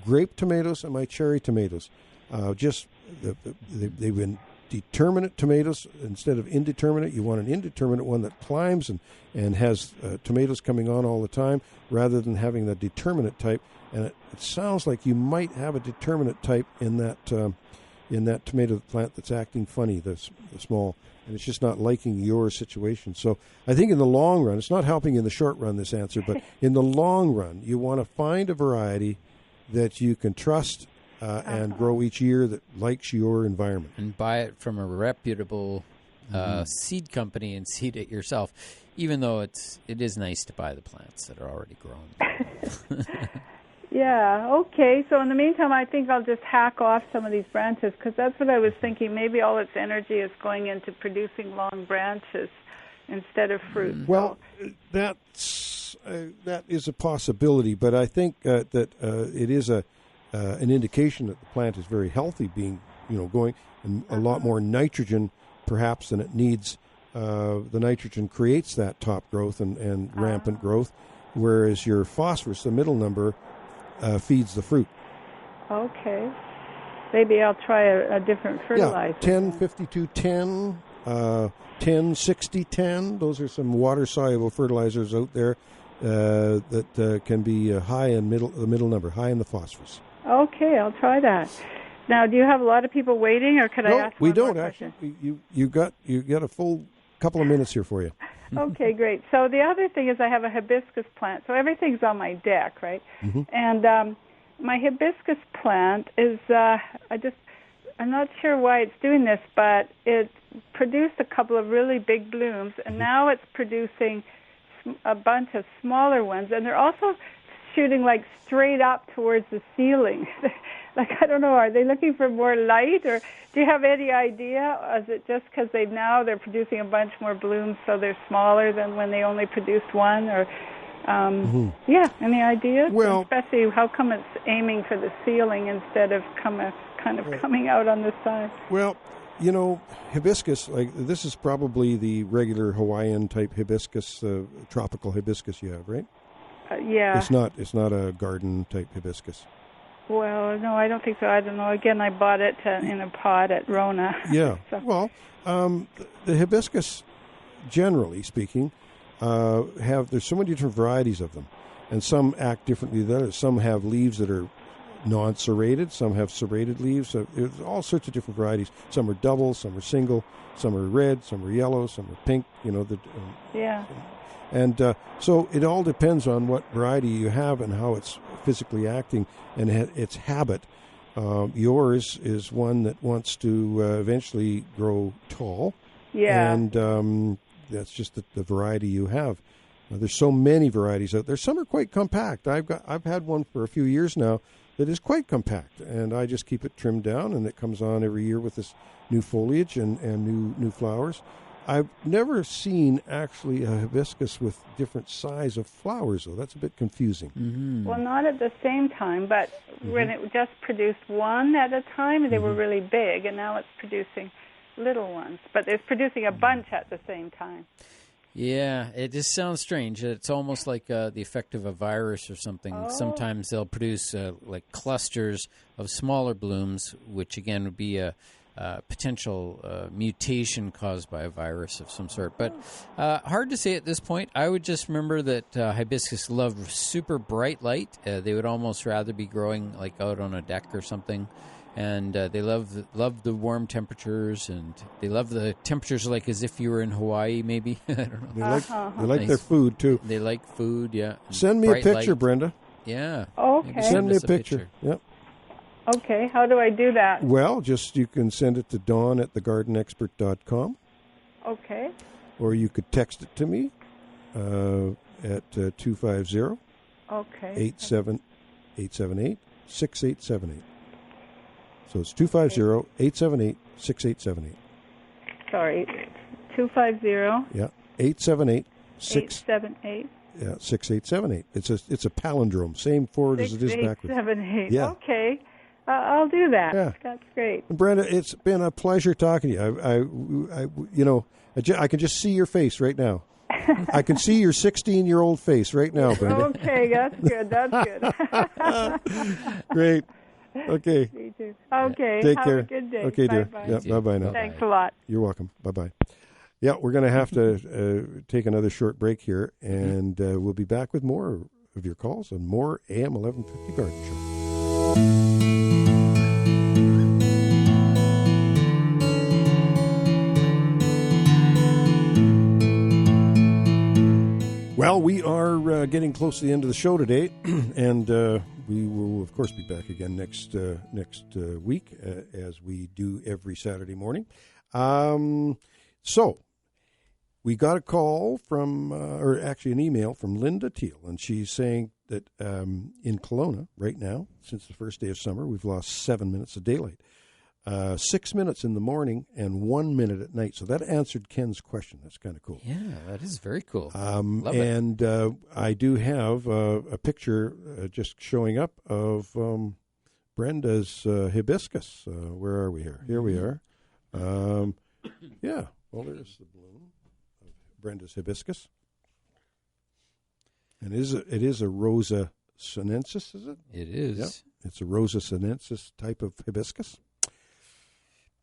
Speaker 1: grape tomatoes and my cherry tomatoes. They've been determinate tomatoes instead of indeterminate. You want an indeterminate one that climbs and has tomatoes coming on all the time, rather than having the determinate type. And it sounds like you might have a determinate type in that tomato plant that's acting funny, the small, and it's just not liking your situation. So I think in the long run, it's not helping in the short run, this answer, but in the long run, you want to find a variety that you can trust and grow each year that likes your environment.
Speaker 2: And buy it from a reputable seed company and seed it yourself, even though it is nice to buy the plants that are already grown.
Speaker 12: Yeah, okay. So in the meantime, I think I'll just hack off some of these branches, because that's what I was thinking. Maybe all its energy is going into producing long branches instead of fruit.
Speaker 1: Well, that is a possibility, but I think that it is an indication that the plant is very healthy, being going and a lot more nitrogen perhaps than it needs. The nitrogen creates that top growth and rampant growth, whereas your phosphorus, the middle number, feeds the fruit.
Speaker 12: Okay. Maybe I'll try a different fertilizer.
Speaker 1: Yeah, 10, 52, 10, 10, 60, 10. Those are some water-soluble fertilizers out there that can be high in the middle number, high in the phosphorus.
Speaker 12: Okay, I'll try that. Now, do you have a lot of people waiting, or could I ask
Speaker 1: we
Speaker 12: one
Speaker 1: don't
Speaker 12: more
Speaker 1: actually.
Speaker 12: question?
Speaker 1: You got a full couple of minutes here for you.
Speaker 12: Okay, great. So the other thing is I have a hibiscus plant. So everything's on my deck, right?
Speaker 1: Mm-hmm.
Speaker 12: And my hibiscus plant is, I'm not sure why it's doing this, but it produced a couple of really big blooms, and now it's producing a bunch of smaller ones, and they're also shooting like straight up towards the ceiling. Like, I don't know, are they looking for more light, or do you have any idea? Or is it just because they're producing a bunch more blooms, so they're smaller than when they only produced one? Or, any ideas?
Speaker 1: Well,
Speaker 12: especially, how come it's aiming for the ceiling instead of coming out on the side?
Speaker 1: Well, hibiscus, this is probably the regular Hawaiian type hibiscus, tropical hibiscus you have, right?
Speaker 12: Yeah.
Speaker 1: It's not a garden type hibiscus.
Speaker 12: Well, no, I don't think so. I don't know. Again, I bought it in a pot at Rona.
Speaker 1: Yeah. So. Well, the hibiscus, generally speaking, there's so many different varieties of them, and some act differently than others. Some have leaves that are non-serrated. Some have serrated leaves. So there's all sorts of different varieties. Some are double. Some are single. Some are red. Some are yellow. Some are pink.
Speaker 12: Yeah.
Speaker 1: And so it all depends on what variety you have and how it's physically acting and its habit. Yours is one that wants to eventually grow tall.
Speaker 12: Yeah.
Speaker 1: And that's just the variety you have. There's so many varieties out there. Some are quite compact. I've had one for a few years now that is quite compact, and I just keep it trimmed down, and it comes on every year with this new foliage and new flowers. I've never seen actually a hibiscus with different size of flowers, though. That's a bit confusing.
Speaker 12: Mm-hmm. Well, not at the same time, but when it just produced one at a time, they were really big, and now it's producing little ones. But it's producing a bunch at the same time.
Speaker 2: Yeah, it just sounds strange. It's almost like the effect of a virus or something. Oh. Sometimes they'll produce like clusters of smaller blooms, which again would be a potential mutation caused by a virus of some sort. But hard to say at this point. I would just remember that hibiscus love super bright light. They would almost rather be growing like out on a deck or something. And they love the warm temperatures, and they love the temperatures like as if you were in Hawaii, maybe. I don't know.
Speaker 1: They like their food, too.
Speaker 2: They like food, yeah.
Speaker 1: Send me a picture,
Speaker 2: light.
Speaker 1: Brenda.
Speaker 2: Yeah.
Speaker 12: Okay.
Speaker 1: Send me a picture. Yep.
Speaker 12: Okay, how do I do that?
Speaker 1: Well, you can send it to dawn@thegardenexpert.com.
Speaker 12: Okay.
Speaker 1: Or you could text it to me at 250 878 6878. So it's 250-878-6878.
Speaker 12: Sorry, 250.
Speaker 1: Yeah, 878
Speaker 12: 878.
Speaker 1: Yeah, 6878. It's a palindrome, same forward as it is backwards.
Speaker 12: 6878.
Speaker 1: Yeah.
Speaker 12: Okay, I'll do that.
Speaker 1: Yeah.
Speaker 12: That's great.
Speaker 1: And Brenda, it's been a pleasure talking to you. I can just see your face right now. I can see your 16-year-old face right now, Brenda.
Speaker 12: Okay, that's good. That's good.
Speaker 1: Great. Okay.
Speaker 12: Me too. Okay.
Speaker 1: Take
Speaker 12: have
Speaker 1: care.
Speaker 12: a good day.
Speaker 1: Okay, dear.
Speaker 12: Bye-bye.
Speaker 1: Yeah, bye-bye now.
Speaker 12: Thanks a lot.
Speaker 1: You're welcome. Bye-bye. Yeah, we're going to have to take another short break here, and we'll be back with more of your calls and more AM 1150 Garden Show. Well, we are getting close to the end of the show today, and we will, of course, be back again next week, as we do every Saturday morning. So, we got a call from, or actually an email from Linda Teal, and she's saying that in Kelowna right now, since the first day of summer, we've lost 7 minutes of daylight. 6 minutes in the morning and 1 minute at night. So that answered Ken's question. That's kind of cool.
Speaker 2: Yeah, that is very cool.
Speaker 1: Love it. I do have a picture just showing up of Brenda's hibiscus. Where are we here? Here we are. Yeah. Well, there's the bloom of Brenda's hibiscus. And it is a Rosa sinensis, is it?
Speaker 2: It is.
Speaker 1: Yep. It's a Rosa sinensis type of hibiscus.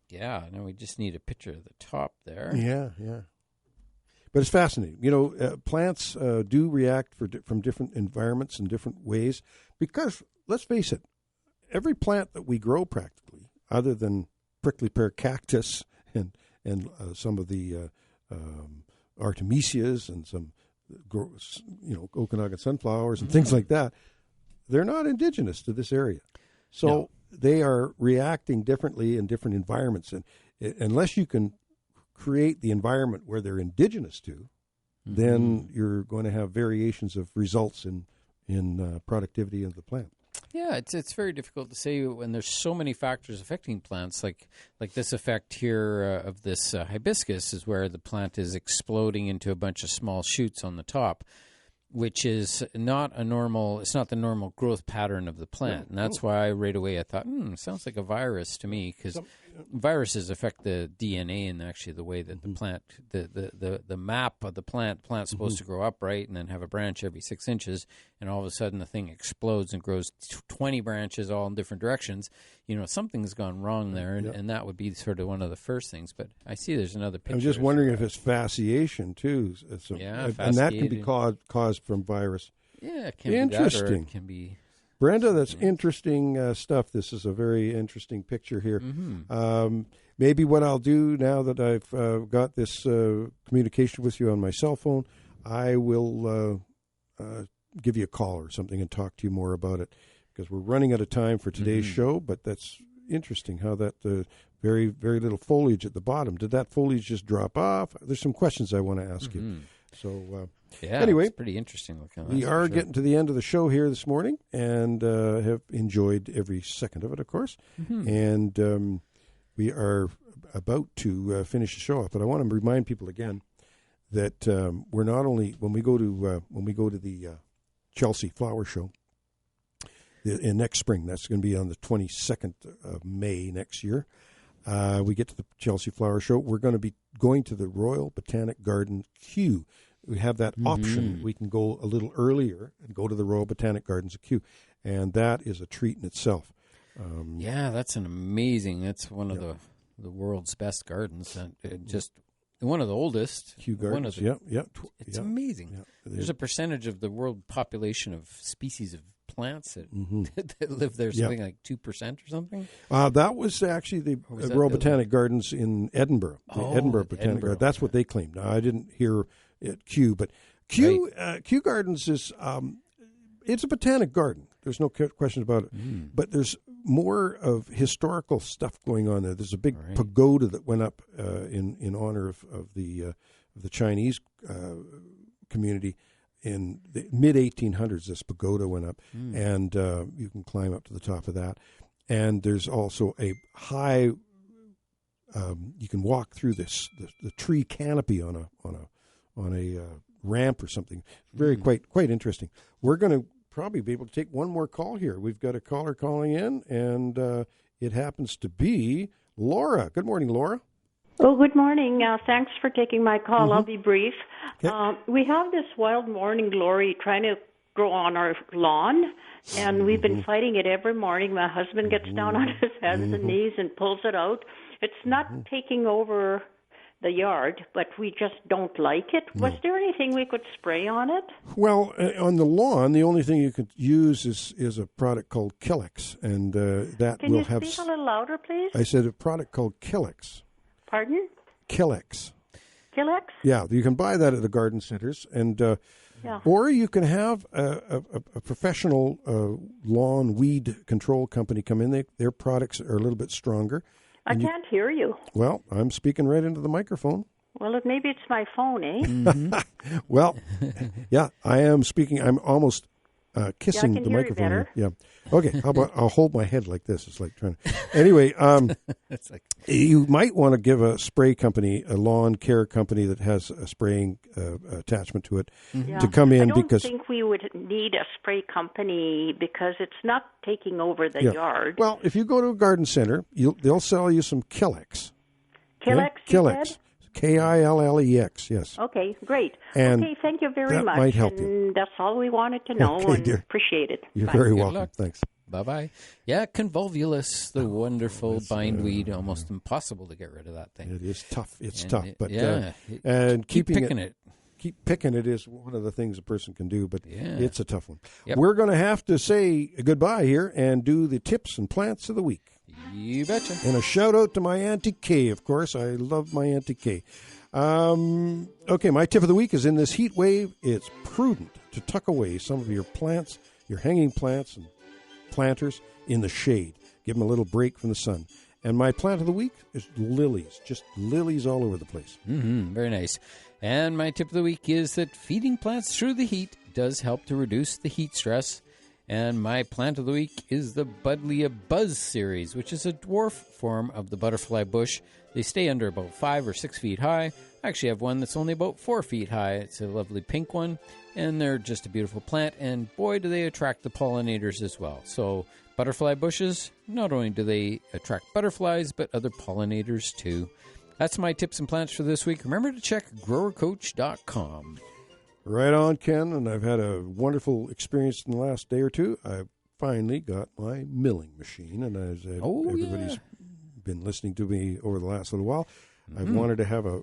Speaker 2: Yeah, no, we just need a picture of the top there.
Speaker 1: Yeah. But it's fascinating. Plants do react from different environments in different ways because, let's face it, every plant that we grow practically, other than prickly pear cactus and some of the artemisias and some, Okanagan sunflowers and things like that, they're not indigenous to this area. So... No. They are reacting differently in different environments, and unless you can create the environment where they're indigenous to, then you're going to have variations of results in productivity of the plant.
Speaker 2: Yeah, it's very difficult to say when there's so many factors affecting plants, like this effect here of this hibiscus is where the plant is exploding into a bunch of small shoots on the top, which is not the normal growth pattern of the plant. And that's why right away I thought, sounds like a virus to me, because viruses affect the DNA and actually the way that the plant, the map of the plant's supposed to grow upright and then have a branch every 6 inches, and all of a sudden the thing explodes and grows 20 branches all in different directions. Something's gone wrong there, and that would be sort of one of the first things. But I see there's another picture.
Speaker 1: I'm just wondering if it's fasciation too. And that can be caused from virus.
Speaker 2: Yeah, it can be that, or it can be...
Speaker 1: Brenda, that's interesting stuff. This is a very interesting picture here. Maybe what I'll do now that I've got this communication with you on my cell phone, I will give you a call or something and talk to you more about it, because we're running out of time for today's show. But that's interesting how that very, very little foliage at the bottom. Did that foliage just drop off? There's some questions I want to ask you. So anyway,
Speaker 2: it's pretty interesting looking.
Speaker 1: We are getting to the end of the show here this morning, and have enjoyed every second of it, of course. And we are about to finish the show off, but I want to remind people again that we're not only when we go to the Chelsea Flower Show in next spring. That's going to be on the 22nd of May next year. We get to the Chelsea Flower Show. We're going to be going to the Royal Botanic Garden Kew. We have that option. We can go a little earlier and go to the Royal Botanic Gardens Kew, and that is a treat in itself.
Speaker 2: That's an amazing. That's one of the world's best gardens, and just one of the oldest.
Speaker 1: Kew Gardens.
Speaker 2: It's amazing. Yeah. There's a percentage of the world population of species of plants that live there, something like 2% or something.
Speaker 1: That was actually the Royal Botanic Gardens in Edinburgh. The Edinburgh Botanic Garden. That's what they claimed. Now, I didn't hear it Kew, but Kew Gardens is it's a botanic garden. There's no question about it. But there's more of historical stuff going on there. There's a big pagoda that went up in honor of the Chinese community. In the mid-1800s, this pagoda went up, and you can climb up to the top of that. and there's also a high. You can walk through the tree canopy on a ramp or something. Very quite interesting. We're going to probably be able to take one more call here. We've got a caller calling in, and it happens to be Laura. Good morning, Laura.
Speaker 13: Oh, good morning. Thanks for taking my call. I'll be brief.
Speaker 1: Okay.
Speaker 13: We have this wild morning glory trying to grow on our lawn, and we've been fighting it every morning. My husband gets down on his hands and knees and pulls it out. It's not taking over the yard, but we just don't like it. Was there anything we could spray on it?
Speaker 1: Well, on the lawn, the only thing you could use is a product called Killex, and that
Speaker 13: Can
Speaker 1: will
Speaker 13: you
Speaker 1: have.
Speaker 13: Speak a little louder, please?
Speaker 1: I said a product called Killex.
Speaker 13: Pardon?
Speaker 1: Killex.
Speaker 13: Killex?
Speaker 1: Yeah, you can buy that at the garden centers, and or you can have a professional lawn weed control company come in. Their products are a little bit stronger.
Speaker 13: I can't hear you.
Speaker 1: Well, I'm speaking right into the microphone.
Speaker 13: Well, maybe it's my phone, eh?
Speaker 1: Well, yeah, I am speaking. I'm almost kissing the microphone.
Speaker 13: Better.
Speaker 1: Yeah. Okay. How about I'll hold my head like this? It's like trying to. Anyway,
Speaker 2: it's like
Speaker 1: you might want to give a spray company, a lawn care company that has a spraying attachment to it, to come in because.
Speaker 13: I don't think we would need a spray company because it's not taking over the yard.
Speaker 1: Well, if you go to a garden center, they'll sell you some Killex.
Speaker 13: Killex.
Speaker 1: Killex. Killex, yes.
Speaker 13: Okay, great.
Speaker 1: And
Speaker 13: okay, thank you very much.
Speaker 1: That might help you.
Speaker 13: That's all we wanted to know,
Speaker 1: okay,
Speaker 13: and
Speaker 1: dear.
Speaker 13: appreciate it.
Speaker 1: You're
Speaker 13: Bye.
Speaker 1: very
Speaker 2: Good
Speaker 1: welcome.
Speaker 2: luck.
Speaker 1: Thanks.
Speaker 2: Bye-bye. Yeah, convolvulus, the wonderful bindweed, almost impossible to get rid of that thing.
Speaker 1: It is tough. It's tough. But
Speaker 2: and
Speaker 1: keep
Speaker 2: picking it.
Speaker 1: Keep picking it is one of the things a person can do, but it's a tough one.
Speaker 2: Yep.
Speaker 1: We're going to have to say goodbye here and do the tips and plants of the week.
Speaker 2: You betcha.
Speaker 1: And a shout-out to my Auntie Kay, of course. I love my Auntie Kay. Okay, my tip of the week is in this heat wave, it's prudent to tuck away some of your plants, your hanging plants and planters in the shade. Give them a little break from the sun. And my plant of the week is lilies, just lilies all over the place.
Speaker 2: Very nice. And my tip of the week is that feeding plants through the heat does help to reduce the heat stress. And my plant of the week is the Buddleia Buzz series, which is a dwarf form of the butterfly bush. They stay under about 5 or 6 feet high. I actually have one that's only about 4 feet high. It's a lovely pink one, and they're just a beautiful plant. And boy, do they attract the pollinators as well. So butterfly bushes, not only do they attract butterflies, but other pollinators too. That's my tips and plants for this week. Remember to check growercoach.com.
Speaker 1: Right on, Ken, and I've had a wonderful experience in the last day or two. I've finally got my milling machine, and as everybody's been listening to me over the last little while, I've wanted to have a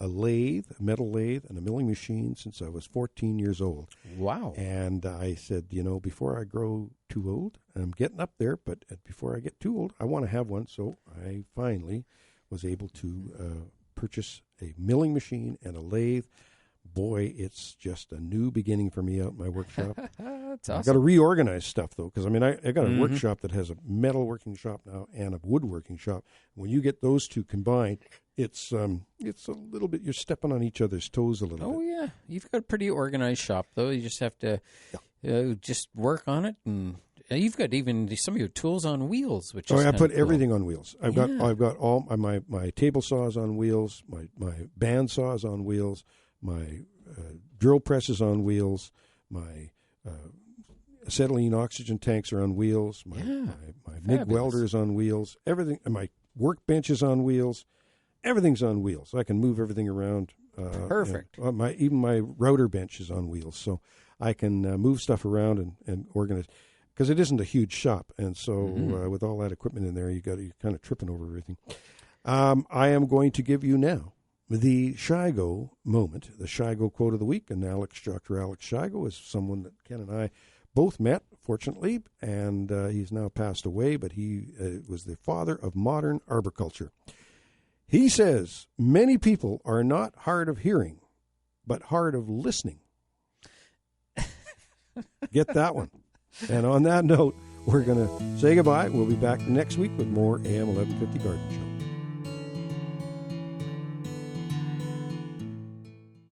Speaker 1: lathe, a metal lathe, and a milling machine since I was 14 years old.
Speaker 2: Wow.
Speaker 1: And I said, before I grow too old, I'm getting up there, but before I get too old, I want to have one. So I finally was able to purchase a milling machine and a lathe. Boy, it's just a new beginning for me out in my workshop.
Speaker 2: That's awesome.
Speaker 1: I've got to reorganize stuff, though, because, I got a workshop that has a metal working shop now and a woodworking shop. When you get those two combined, it's a little bit, you're stepping on each other's toes a little bit.
Speaker 2: Oh, yeah. You've got a pretty organized shop, though. You just have to just work on it, and you've got even some of your tools on wheels, which is
Speaker 1: I put
Speaker 2: cool.
Speaker 1: everything on wheels. I've got all my table saws on wheels, my band saws on wheels, my drill presses on wheels, my acetylene oxygen tanks are on wheels, my MIG welders on wheels, everything, and my workbench is on wheels. Everything's on wheels. I can move everything around.
Speaker 2: Perfect.
Speaker 1: Even my router bench is on wheels, so I can move stuff around and organize. Because it isn't a huge shop, and so with all that equipment in there, you're kind of tripping over everything. I am going to give you now the Shigo moment, the Shigo quote of the week, and Dr. Alex Shigo is someone that Ken and I both met, fortunately, and he's now passed away, but he was the father of modern arboriculture. He says, many people are not hard of hearing, but hard of listening. Get that one. And on that note, we're going to say goodbye. We'll be back next week with more AM 1150 Garden Show.